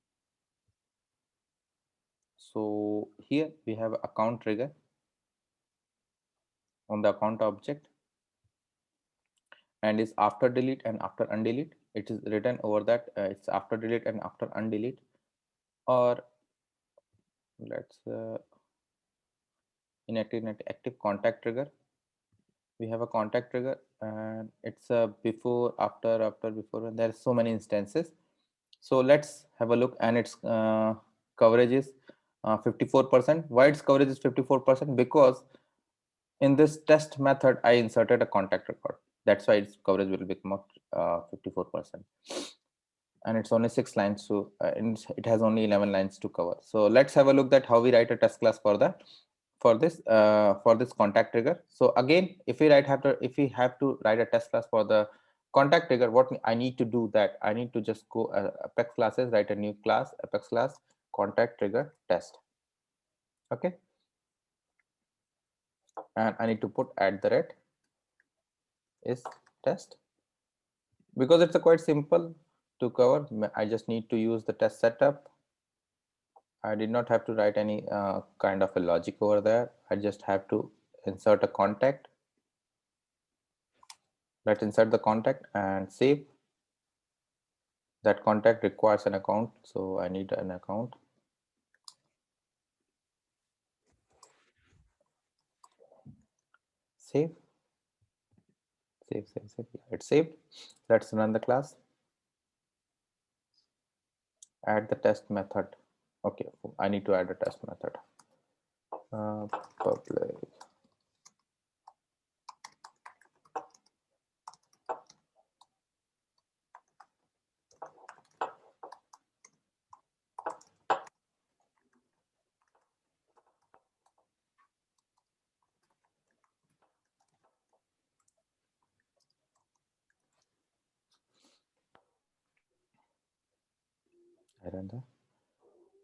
So here we have account trigger on the account object, and is after delete and after undelete. It is written over that it's after delete and after undelete. Or let's in active contact trigger, we have a contact trigger, and it's a before, after, before, and there are so many instances. So let's have a look, and its coverage is 54%. Why its coverage is 54%? Because in this test method I inserted a contact record. That's why its coverage will become 54%. And it's only 6 lines to it has only 11 lines to cover. So let's have a look at how we write a test class for that, for this contact trigger. So again, if we have to write a test class for the contact trigger, what I need to do, that I need to just go Apex classes, write a new class, Apex class contact trigger test. Okay, and I need to put @ is test, because it's a quite simple to cover. I just need to use the test setup. I did not have to write any kind of a logic over there. I just have to insert a contact. Let's insert the contact and save. That contact requires an account, so I need an account. Save. It's saved. Let's run the class. Add the test method. Okay, I need to add a test method. Public.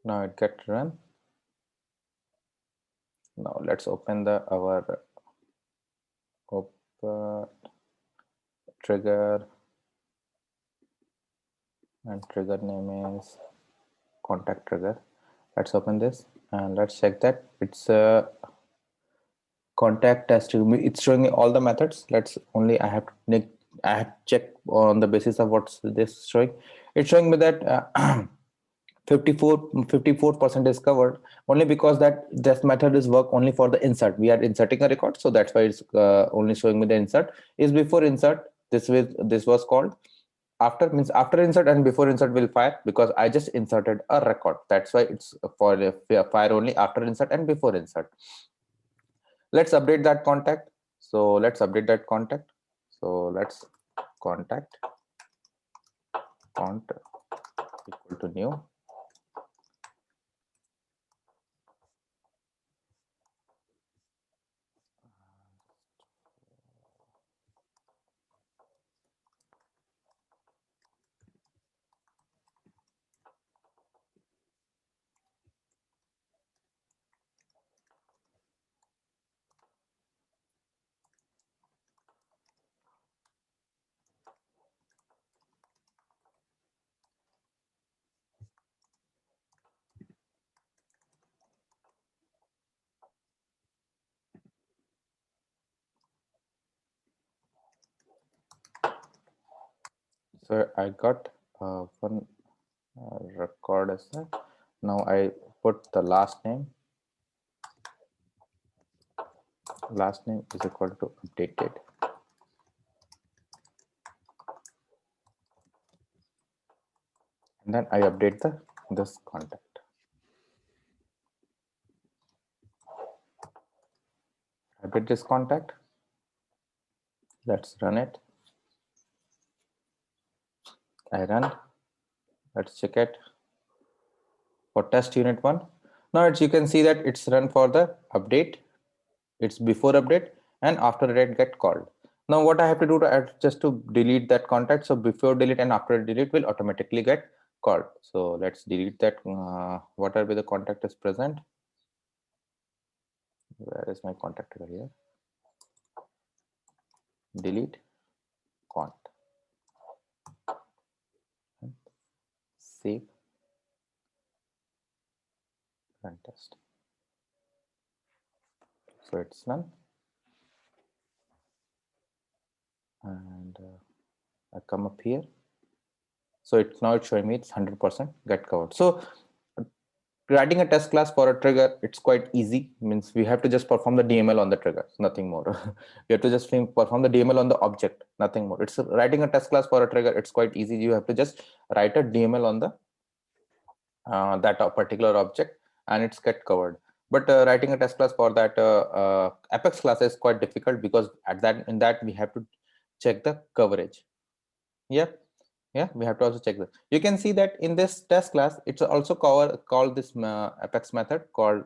Now it get run. Now let's open our trigger, and trigger name is contact trigger. Let's open this and let's check that it's a contact test. It's showing me all the methods. I have to check on the basis of what's this showing. It's showing me that 54% is covered, only because that this method is work only for the insert. We are inserting a record, so that's why it's only showing me the insert. Is before insert, this was called. After means after insert, and before insert will fire, because I just inserted a record. That's why it's for fire only after insert and before insert. Let's update that contact. So let's update that contact. So let's contact cont equal to new. So I got one record as that. Now I put the last name. Last name is equal to updated. And then I update this contact. Update this contact. Let's run it. I run. Let's check it for test unit 1. Now you can see that it's run for the update. It's before update and after update get called. Now what I have to do to add just to delete that contact. So before delete and after delete will automatically get called. So let's delete that whatever the contact is present. Where is my contact here? Delete cont. Save. Run test. So it's done. And I come up here. So it's now it's showing me it's 100% get covered. So writing a test class for a trigger, it's quite easy. Means we have to just perform the DML on the trigger, nothing more. We have to just perform the DML on the object, nothing more. It's writing a test class for a trigger. It's quite easy. You have to just write a DML on the that particular object, and it's get covered. But writing a test class for that Apex class is quite difficult because in that we have to check the coverage. Yeah, we have to also check that. You can see that in this test class, it's also called this Apex method called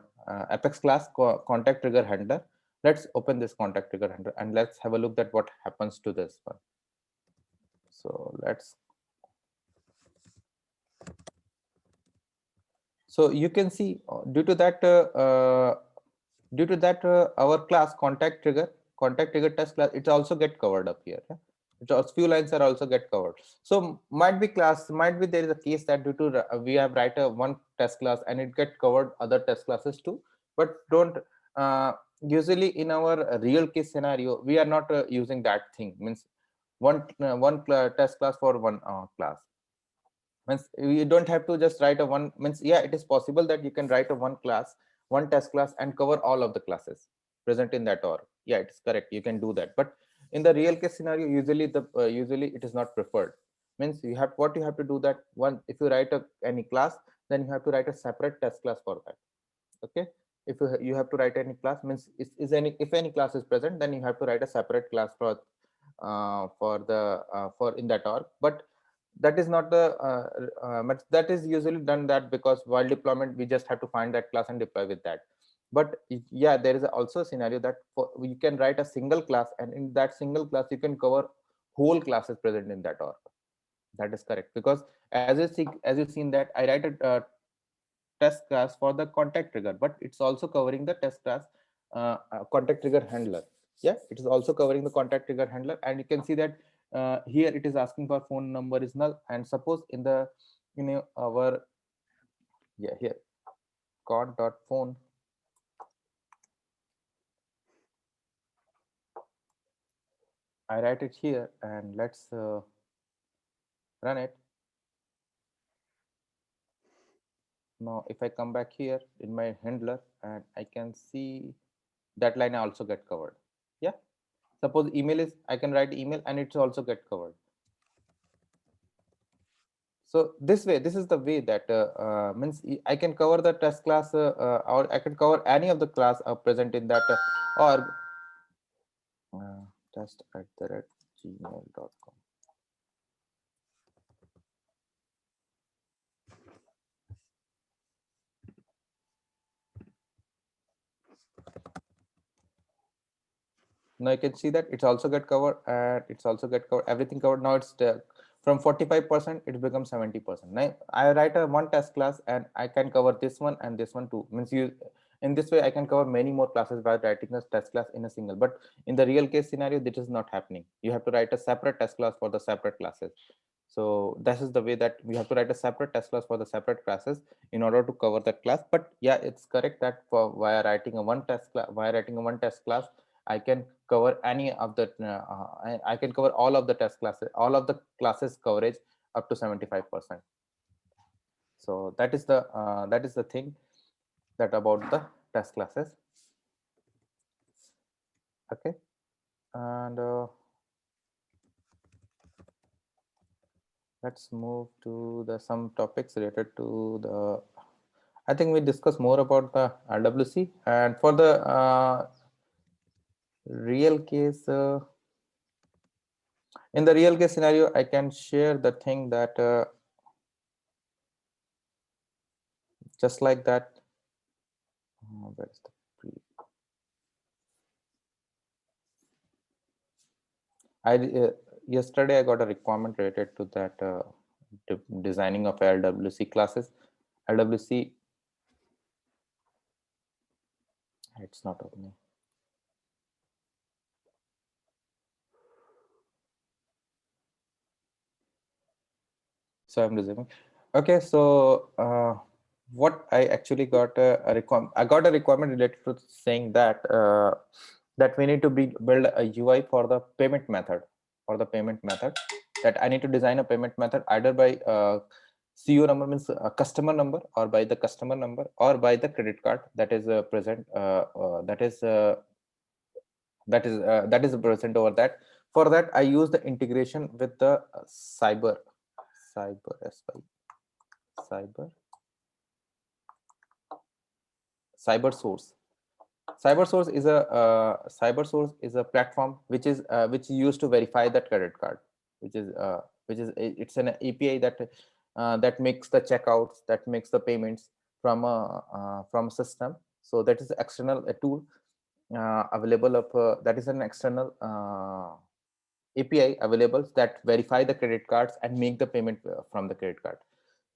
Apex class contact trigger handler. Let's open this contact trigger handler and let's have a look at what happens to this one. So so you can see due to that our class contact trigger test class, it also get covered up here. Yeah? It's few lines are also get covered. So might be there is a case that due to we have write a one test class and it get covered other test classes too. But don't usually in our real case scenario we are not using that thing. Means one test class for one class. Means you don't have to just write a one. Means yeah, it is possible that you can write a one test class and cover all of the classes present in that org. Yeah, it's correct, you can do that. But in the real case scenario, usually it is not preferred. Means what you have to do that one, if you write any class, then you have to write a separate test class for that. Okay, if you have to write any class, means if any class is present, then you have to write a separate class for in that org. But that is not the but that is usually done that because while deployment we just have to find that class and deploy with that. But yeah, there is also a scenario that you can write a single class, and in that single class you can cover whole classes present in that org. That is correct, because as you seen that I write a test class for the contact trigger, but it's also covering the test class contact trigger handler. Yeah, it is also covering the contact trigger handler, and you can see that here it is asking for phone number is null, and suppose in the our here con.phone, I write it here and let's run it. Now if I come back here in my handler and I can see that line I also get covered. Yeah, suppose email is, I can write email and it's also get covered. So this is the way that means I can cover the test class or I can cover any of the class present in that org test@gmail.com. Now you can see that it's also get covered, and it's also get covered, everything covered. Now it's from 45% it becomes 70%. Now I write a one test class and I can cover this one and this one too. Means you, in this way I can cover many more classes by writing a test class in a single. But in the real case scenario, this is not happening. You have to write a separate test class for the separate classes. So this is the way that we have to write a separate test class for the separate classes in order to cover that class. But yeah, it's correct that for via writing a one test class, via writing a one test class, I can cover any of the I can cover all of the test classes, all of the classes coverage up to 75%. So that is the thing that about the test classes. Okay, and let's move to the some topics related to the. I think we discuss more about the RWC, and for the real case. In the real case scenario, I can share the thing that just like that. Where's the yesterday I got a requirement related to that designing of LWC classes. LWC, it's not opening. So I'm resuming. Okay, so what I actually got a requirement. I got a requirement related to saying that that we need to build a UI for the payment method, that I need to design a payment method either by CO number, means a customer number, or by the customer number, or by the credit card that is present that is present over that. For that, I use the integration with the cyber cyber CyberSource. CyberSource is a platform which is used to verify that credit card, it's an API that that makes the checkouts, that makes the payments from a system. So that is external a tool available of that is an external API available that verify the credit cards and make the payment from the credit card.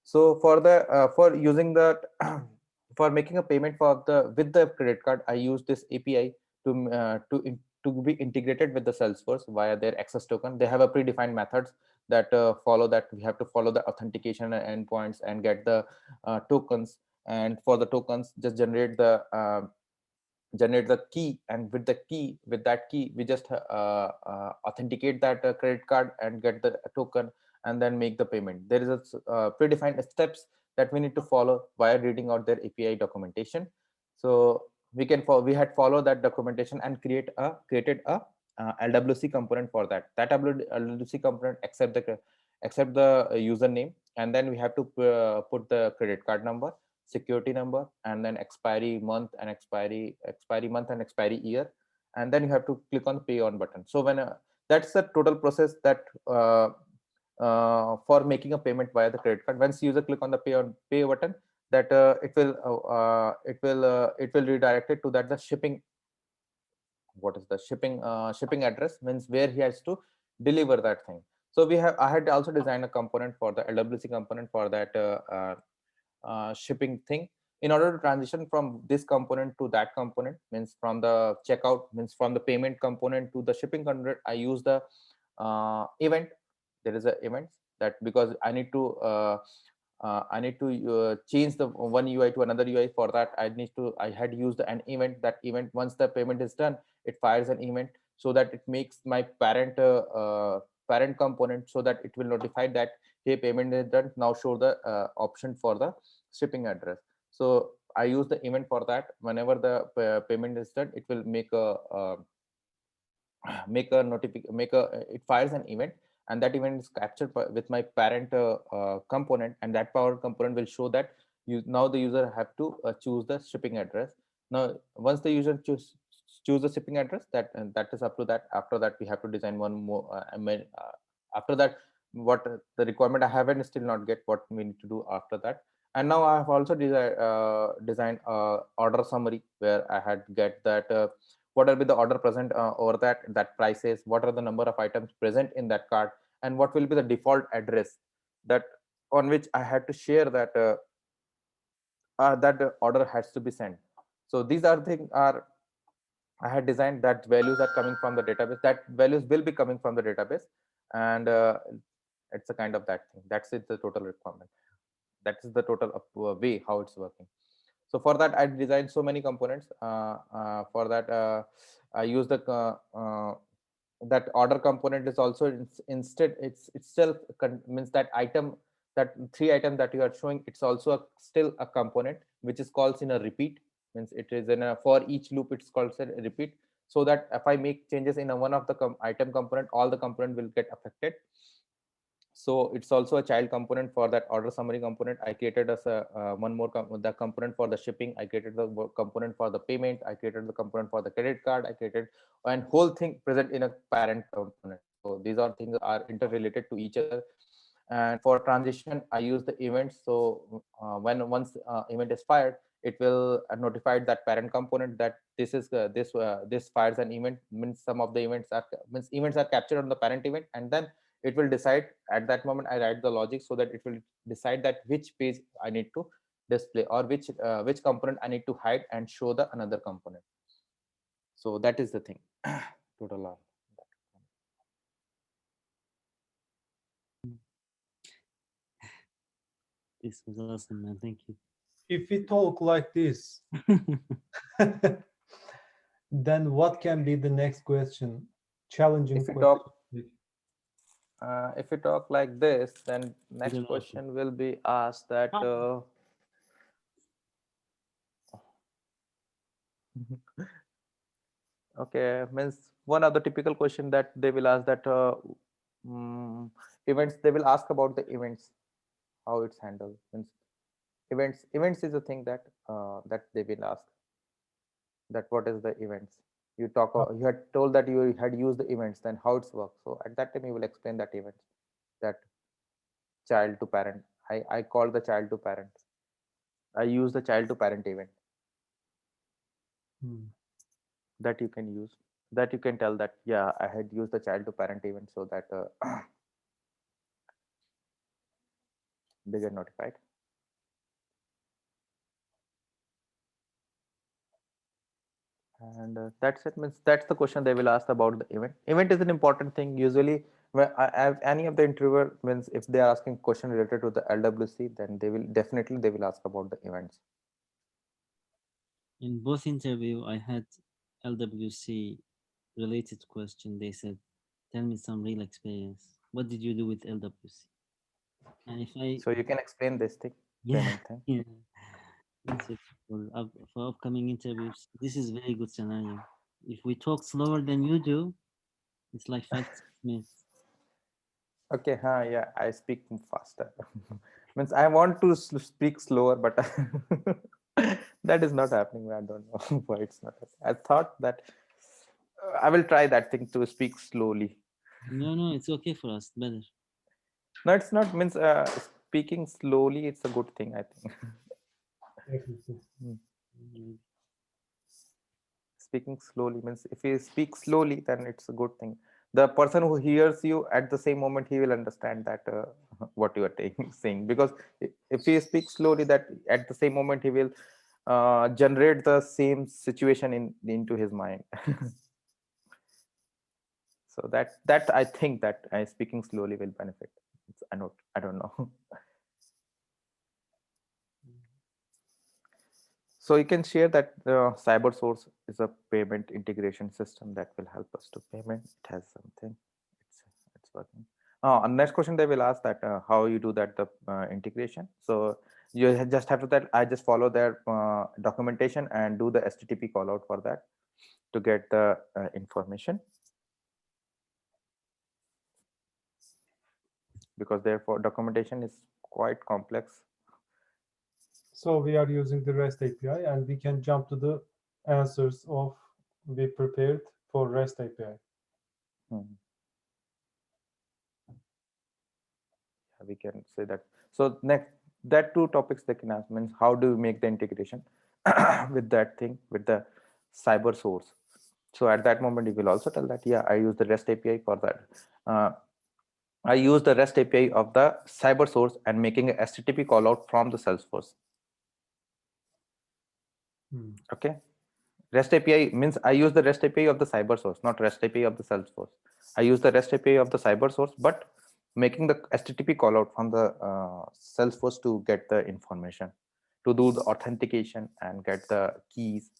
So for using the for making a payment for the with the credit card, I use this API to be integrated with the Salesforce via their access token. They have a predefined methods that follow that. We have to follow the authentication endpoints and get the tokens. And for the tokens, just generate the key, and with that key we just authenticate that credit card and get the token, and then make the payment. There is a predefined steps that we need to follow while reading out their API documentation. So we had followed that documentation and created a LWC component for that. LWC component accept the username, and then we have to put the credit card number, security number, and then expiry month and expiry year, and then you have to click on pay on button. So when that's the total process that for making a payment via the credit card. Once user click on the pay button, that it will redirect it to that the shipping. What is the shipping address, means where he has to deliver that thing. So I had also designed a component for the LWC component for that shipping thing. In order to transition from this component to that component, means from the checkout, means from the payment component to the shipping component, I use the event. There is a event that, because I need to change the one UI to another UI. For that, I had used an event. That event, once the payment is done, it fires an event, so that it makes my parent component, so that it will notify that, hey, payment is done, now show the option for the shipping address. So I use the event for that. Whenever the payment is done, it will make a it fires an event, and that event is captured with my parent component, and that power component will show that now the user have to choose the shipping address. Now once the user choose the shipping address, that is up to that. After that, we have to design one more after that, what the requirement I haven't still not get what we need to do after that. And now I have also designed order summary, where I had get that what will be the order present over that prices, what are the number of items present in that cart, and what will be the default address that on which I had to share that the order has to be sent. So these are things are I had designed that values are coming from the database, that values will be coming from the database, and it's a kind of that thing. That's it, the total requirement. That is the total way how it's working. So for that, I designed so many components. For that, I use the that order component is also instead it's itself means that item, that three item that you are showing, it's also still a component which is called in a repeat, means it is in a for each loop, it's called a repeat, so that if I make changes in a one of the item component, all the component will get affected. So it's also a child component for that order summary component. I created as a one more the component for the shipping. I created the component for the payment. I created the component for the credit card. I created and whole thing present in a parent component. So these are things are interrelated to each other. And for transition, I use the events. So when once event is fired, it will notify that parent component that this is this fires an event, means some of the events are means events are captured on the parent event, and then it will decide at that moment. I write the logic so that it will decide that which page I need to display, or which component I need to hide and show the another component. So that is the thing. Total R. This was awesome, man. Thank you. If we talk like this, then what can be the next question? Challenging If we question. talk if we talk like this, then next Good question will be asked that okay, means one of the typical question that they will ask that events, they will ask about the events, how it's handled. Means events is a thing that that they will ask, that what is the events. You talk you had told that you had used the events, then how it's work. So at that time you will explain that events, that child to parent. I call the child to parent. I use the child to parent event. That you can use, that you can tell that yeah, I had used the child to parent event, so that they get notified. And that's it, means that's the question they will ask about the event. Event is an important thing usually when I have any of the interviewer, means if they are asking question related to the LWC, then they will definitely they will ask about the events. In both interview, I had LWC related question. They said, "Tell me some real experience. What did you do with LWC?" And if I So you can explain this thing, yeah payment thing. yeah, that's it for upcoming interviews. This is very good scenario. If we talk slower than you do, it's like 5 6 minutes. Okay, yeah, I speak faster. Means I want to speak slower, but that is not happening. I don't know why it's not happening. I thought that I will try that thing to speak slowly. No, it's okay for us. Better. No, it's not, means speaking slowly, it's a good thing, I think. Mm. Speaking slowly means if you speak slowly, then it's a good thing. The person who hears you at the same moment, he will understand that what you are saying, because if he speaks slowly, that at the same moment he will generate the same situation into his mind. So that I think that speaking slowly will benefit. I don't know. So you can share that CyberSource is a payment integration system that will help us to payment. It has something. It's working. And next question they will ask that how you do that the integration. So you just have to that I just follow their documentation and do the HTTP call out for that to get the information, because therefore documentation is quite complex. So we are using the REST API, and we can jump to the answers of we prepared for REST API. We can say that. So next, that two topics they can ask means how do you make the integration with that thing, with the CyberSource. So at that moment, you will also tell that, yeah, I use the REST API for that. I use the REST API of the cyber source and making a HTTP call out from the Salesforce. Okay. REST API means I use the REST API of the cyber source, not REST API of the Salesforce. I use the REST API of the cyber source, but making the HTTP call out from the Salesforce to get the information, to do the authentication and get the keys.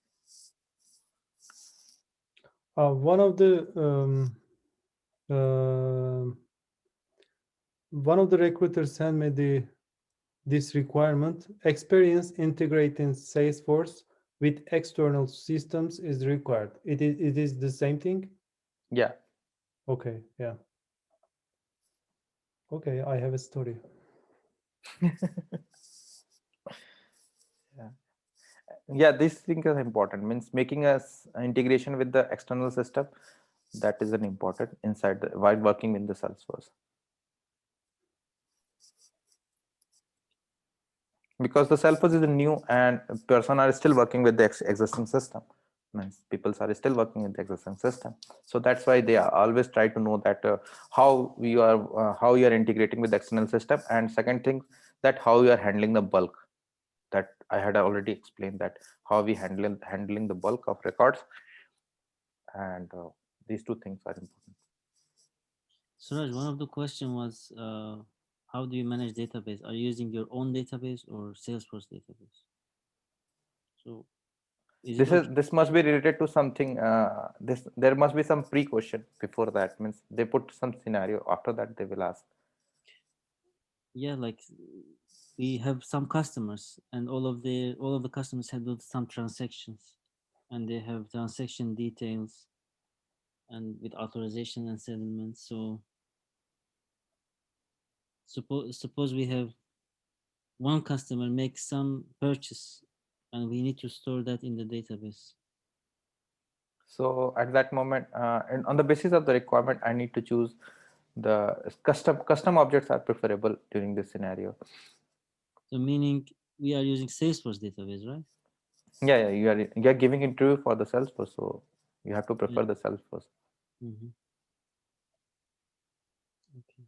One of the recruiters sent me this requirement. Experience integrating Salesforce with external systems is required. It is the same thing? Yeah. Okay, yeah. Okay, I have a story. Yeah, this thing is important, means making a integration with the external system, that is an important inside while working in the Salesforce. Because the Salesforce is new and person are still working with the existing system, means people are still working with the existing system, so that's why they are always try to know that how you are integrating with the external system, and second thing that how you are handling the bulk, that I had already explained, that how we handling the bulk of records, and these two things are important. Suraj, one of the question was, how do you manage database? Are you using your own database or Salesforce database? So This must be related to something. There must be some pre-question before that, means they put some scenario, after that they will ask. Yeah, like we have some customers, and all of the customers have some transactions, and they have transaction details and with authorization and settlement. So suppose we have one customer makes some purchase, and we need to store that in the database. So at that moment, and on the basis of the requirement, I need to choose the custom objects are preferable during this scenario. So meaning we are using Salesforce database, right? Yeah, you are giving interview for the Salesforce, so you have to prefer the Salesforce. Mm-hmm. Okay.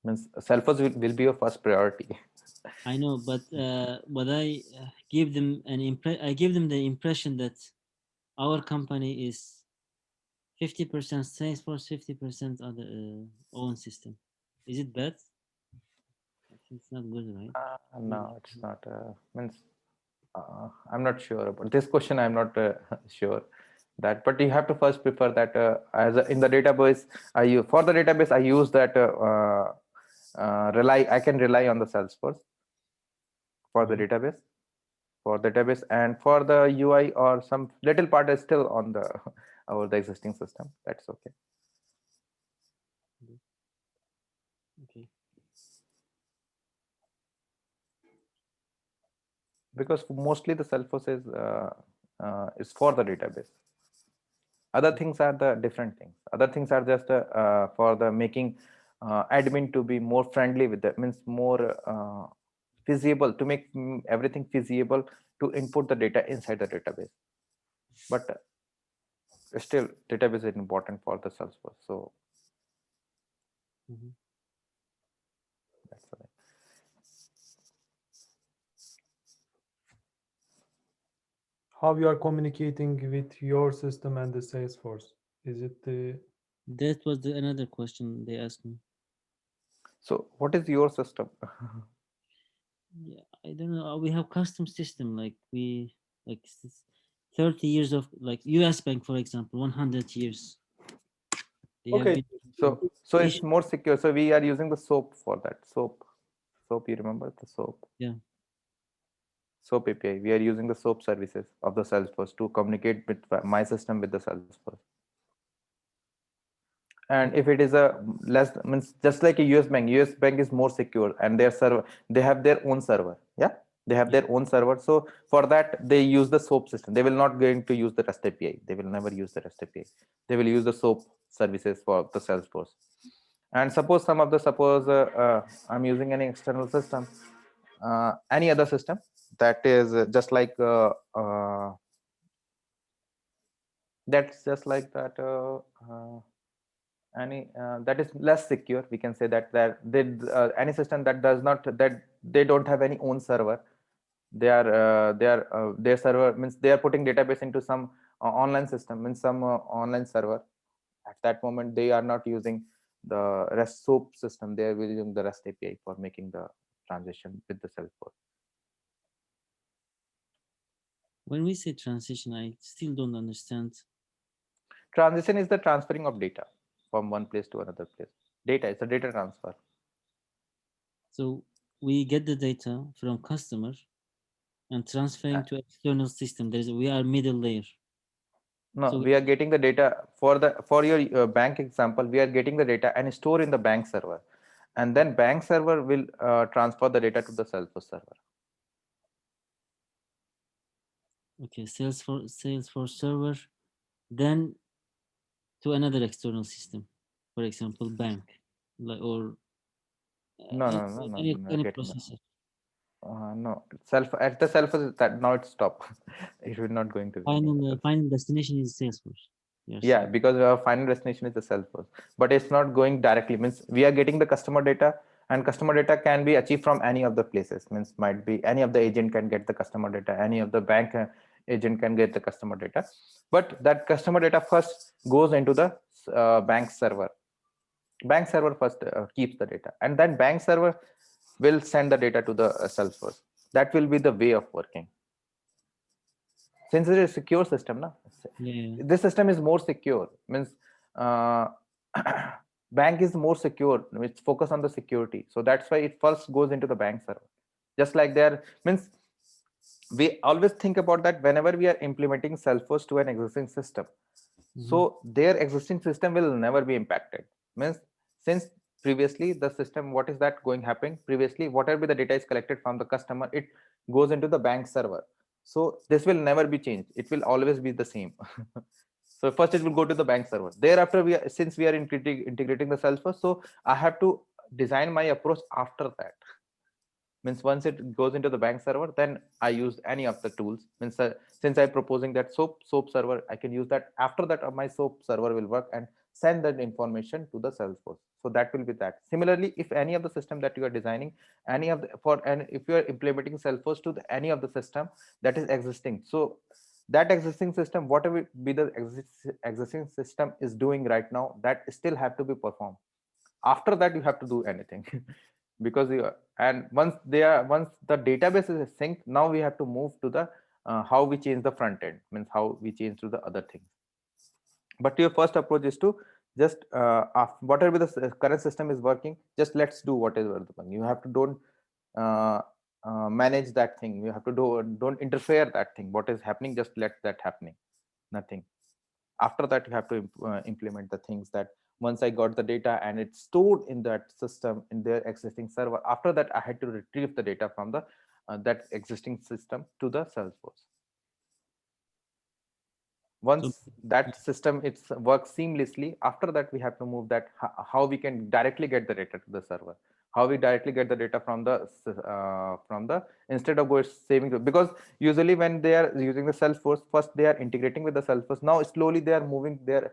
Means Salesforce will be your first priority. I know, but I give them I give them the impression that our company is 50% Salesforce, 50% other own system. Is it bad? I think it's not good, right? No, it's not. Means I'm not sure about this question. I'm not sure that, but you have to first prefer that in the database. For the database I use that I can rely on the Salesforce for the database. For the database, and for the UI or some little part is still on the the existing system. That's okay. Okay. Because mostly the Salesforce is for the database. Other things are the different things. Other things are just for the making admin to be more friendly with that, means more feasible, to make everything feasible to input the data inside the database. But still database is important for the Salesforce, so that's why. How you are communicating with your system and the Salesforce? Is it the... That was another question they asked me. So what is your system? Yeah, I don't know. We have custom system, like 30 years of, like US Bank, for example, 100 years. They have Okay. been So it's more secure. So we are using the SOAP for that. SOAP, you remember the SOAP? Yeah. SOAP API. We are using the SOAP services of the Salesforce to communicate with my system with the Salesforce. And if it is a means just like a US Bank is more secure, and their server, they have their own server. Yeah, they have their own server. So for that they use the SOAP system. They will not going to use the REST API. They will never use the REST API. They will use the SOAP services for the Salesforce. And suppose I'm using any external system, any other system that is just like That's just like that. Any that is less secure. We can say that any system that does not, that they don't have any own server. Their server means they are putting database into some online system, means some online server. At that moment, they are not using the REST SOAP system. They are using the REST API for making the transition with the Salesforce. When we say transition, I still don't understand. Transition is the transferring of data from one place to another place. Data is a data transfer. So we get the data from customer and transferring to external system. We are middle layer. No, So we are getting the data for your bank example. We are getting the data and store in the bank server, and then bank server will transfer the data to the Salesforce server. okay, Salesforce server, then to another external system, for example, bank, or No, no, no, no, any, no, any getting the, processor. no, self at the Salesforce, that now it stop. It will not going to be. Final destination is Salesforce. Yeah, because our final destination is the Salesforce, but it's not going directly. Means we are getting the customer data, and customer data can be achieved from any of the places. Means might be any of the agent can get the customer data, any of the bank agent can get the customer data, but that customer data first goes into the bank server. Bank server first keeps the data, and then bank server will send the data to the Salesforce. That will be the way of working. Since it is a secure system, na, Yeah. this system is more secure. Means uh, bank is more secure. It's focused on the security, so that's why it first goes into the bank server. Just like there means we always think about that whenever we are implementing Salesforce to an existing system. So their existing system will never be impacted. Means since previously the system, what is that going happening previously, whatever the data is collected from the customer, it goes into the bank server. So this will never be changed, it will always be the same. So first it will go to the bank server. Thereafter, since we are integrating the Salesforce, so I have to design my approach after that. Means once it goes into the bank server, then I use any of the tools. Means since I'm proposing that soap server, I can use that. After that, my soap server will work and send that information to the Salesforce. So that will be that. Similarly, if any of the system that you are designing, any of the and if you are implementing Salesforce to any of the system that is existing, so that existing system, whatever be the existing system is doing right now, that still have to be performed. After that, you have to do anything. Because and once the database is synced, now we have to move to the how we change the front end, means how we change to the other things. But your first approach is to just whatever the current system is working, just let's do whatever the one. You have to don't manage that thing. You have to don't interfere that thing, what is happening, just let that happening, nothing. After that, you have to implement the things that once I got the data and it's stored in that system in their existing server, after that I had to retrieve the data from the that existing system to the Salesforce. Once that system it's works seamlessly, after that we have to move that how we can directly get the data to the server, how we directly get the data from the instead of going saving, because usually when they are using the Salesforce, first they are integrating with the Salesforce. Now slowly they are moving their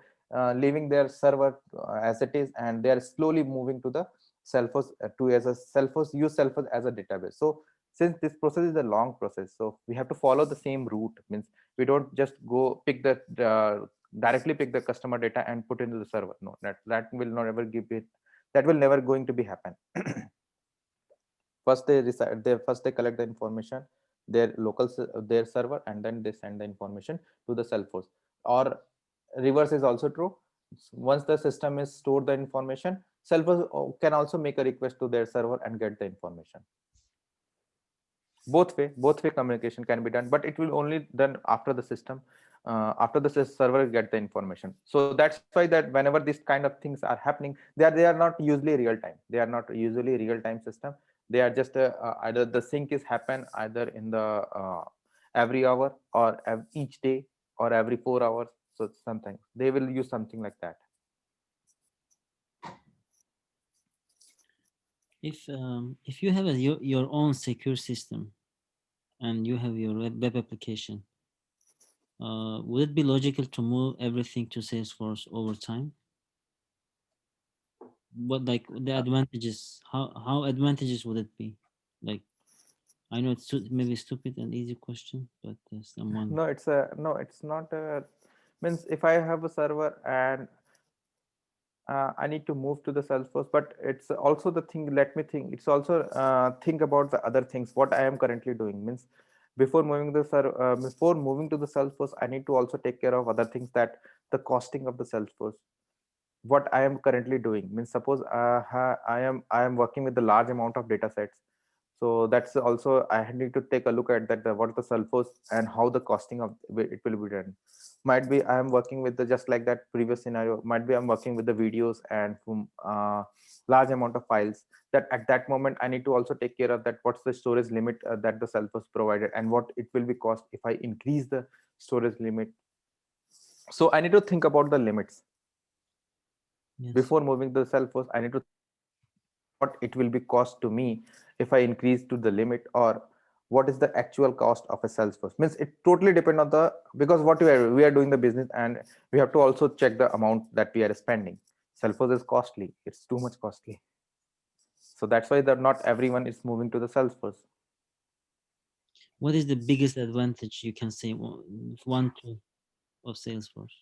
leaving their server as it is, and they are slowly moving to the Salesforce to as a Salesforce use Salesforce as a database. So since this process is a long process, so we have to follow the same route. Means we don't just go pick the directly pick the customer data and put into the server. No, that will not ever give it, that will never going to be happen. First they collect the information, their local their server, and then they send the information to the Salesforce. Or reverse is also true. Once the system is stored the information, Salesforce can also make a request to their server and get the information. Both way communication can be done, but it will only done after the system after the server get the information. So that's why that whenever these kind of things are happening, they are not usually real time. They are not usually real time system. They are just either the sync is happen either in the every hour or each day or every 4 hours. So something they will use something like that. If you have your own secure system and you have your web application, would it be logical to move everything to Salesforce over time? What like the advantages? How advantages would it be? Like I know it's maybe stupid and easy question, but someone No, it's not a, means if I have a server and I need to move to the Salesforce, but it's also the thing, let me think, it's also think about the other things, what I am currently doing. Means before moving to the Salesforce, I need to also take care of other things, that the costing of the Salesforce, what I am currently doing. Means suppose I am working with a large amount of data sets. So that's also I need to take a look at that, what the Salesforce and how the costing of it will be done. Might be I am working with the, just like that previous scenario, might be I'm working with the videos and large amount of files, that at that moment I need to also take care of that, what's the storage limit that the Salesforce provided, and what it will be cost if I increase the storage limit. So I need to think about the limits yes. before moving to the Salesforce. I need to what it will be cost to me if I increase to the limit, or what is the actual cost of a Salesforce. Means it totally depend on the, because what we are doing the business, and we have to also check the amount that we are spending. Salesforce is costly, it's too much costly, so that's why that not everyone is moving to the Salesforce. What is the biggest advantage you can say one two of Salesforce?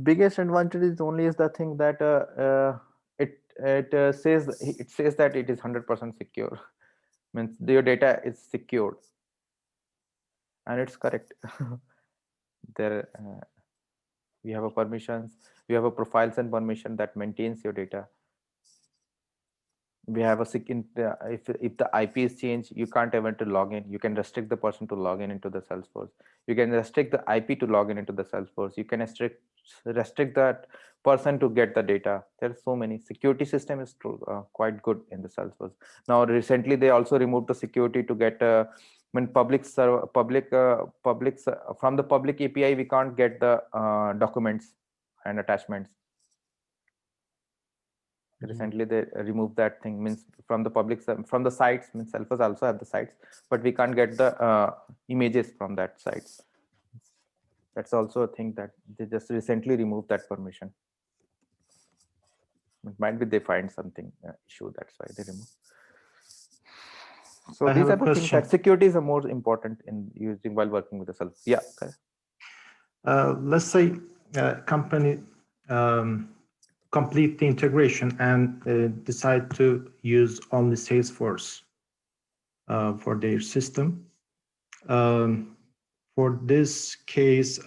Biggest advantage is only is the thing that it says that it is 100% secure. Means your data is secured, and it's correct. There we have a permissions, we have a profiles and permission that maintains your data. We have a second, if the IP is changed, you can't even to log in. You can restrict the person to log in into the Salesforce. You can restrict the IP to log in into the Salesforce. You can restrict that person to get the data. There's so many security system is quite good in the Salesforce. Now recently they also removed the security to get when public from the public API we can't get the documents and attachments. Recently they removed that thing. Means from the public, from the sites, means Salesforce also have the sites, but we can't get the images from that sites. That's also a thing that they just recently removed that permission. It might be they find something issue, that's why they remove. So I these have are a the things question. that security is the more important in using while working with the Salesforce. Yeah, correct. Let's say a company complete the integration and decide to use only Salesforce for their system. For this case,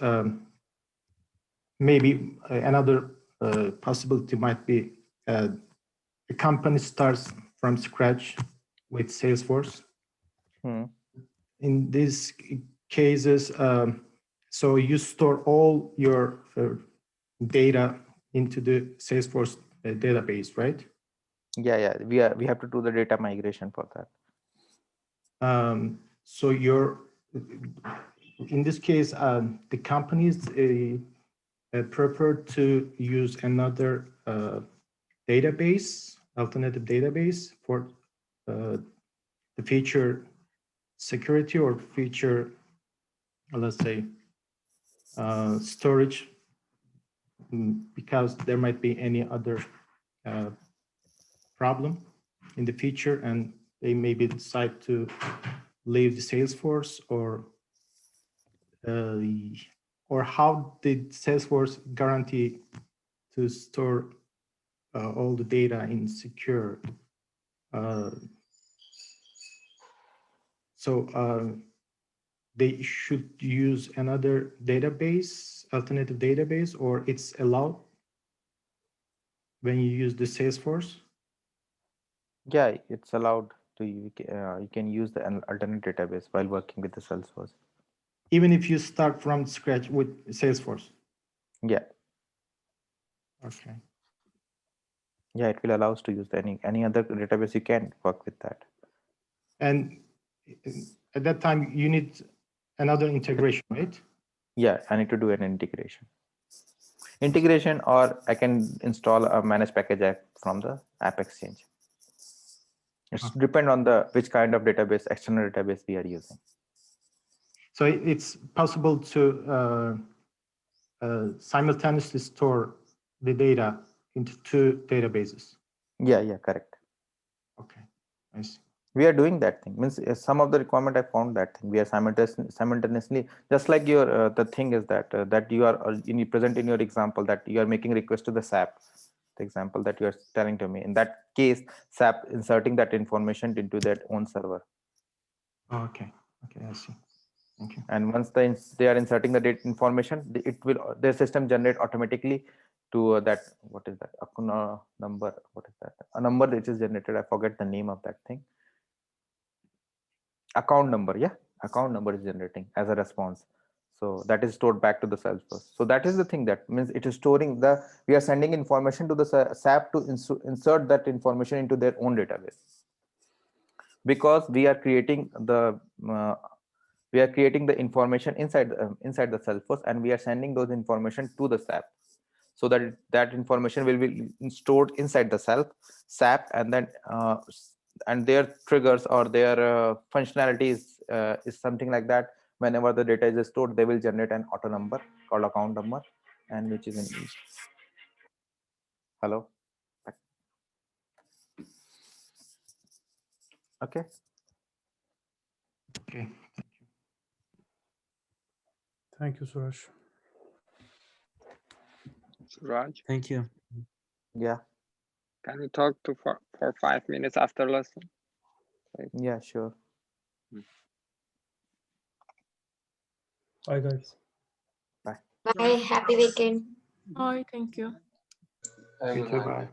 maybe another possibility might be the company starts from scratch with Salesforce. In these cases, so you store all your data into the Salesforce database, right? Yeah, we have to do the data migration for that. So in this case, the companies prefer to use another database, alternative database for the feature security or feature, let's say, storage, because there might be any other problem in the future, and they maybe decide to leave the Salesforce, or how did Salesforce guarantee to store all the data in secure? So they should use another database, alternative database, or it's allowed when you use the Salesforce? Yeah, it's allowed to you can use the alternate database while working with the Salesforce. Even if you start from scratch with Salesforce? Yeah. Okay. Yeah, it will allow us to use any other database. You can work with that. And at that time, you need another integration, right? Yeah, I need to do an integration, or I can install a managed package app from the App Exchange. It's depend on the which kind of database, external database we are using. So it's possible to simultaneously store the data into two databases. Yeah, correct. Okay, I see. We are doing that thing. Means some of the requirement I found that thing. We are simultaneously, just like your the thing is that that you are present in your example that you are making request to the SAP. The example that you are telling to me. In that case, SAP inserting that information into their own server. Okay, I see. Thank you. And once they are inserting the data information, it will their system generate automatically to that, what is that, a number, what is that, a number which is generated. I forget the name of that thing. Account number, yeah, account number is generating as a response. So that is stored back to the Salesforce. So that is the thing, that means it is storing we are sending information to the SAP to insert that information into their own database, because we are creating the information inside the Salesforce, and we are sending those information to the SAP, so that that information will be stored inside the SAP, and then and their triggers or their functionality is something like that. Whenever the data is stored, they will generate an auto number called account number, and which is in each. Hello. Okay. Okay. Thank you, Suraj. Suraj, Thank you. Yeah. can you talk for 5 minutes after lesson? Yeah, sure. Bye, guys. Bye. Happy weekend. Bye. Thank you. You too, bye.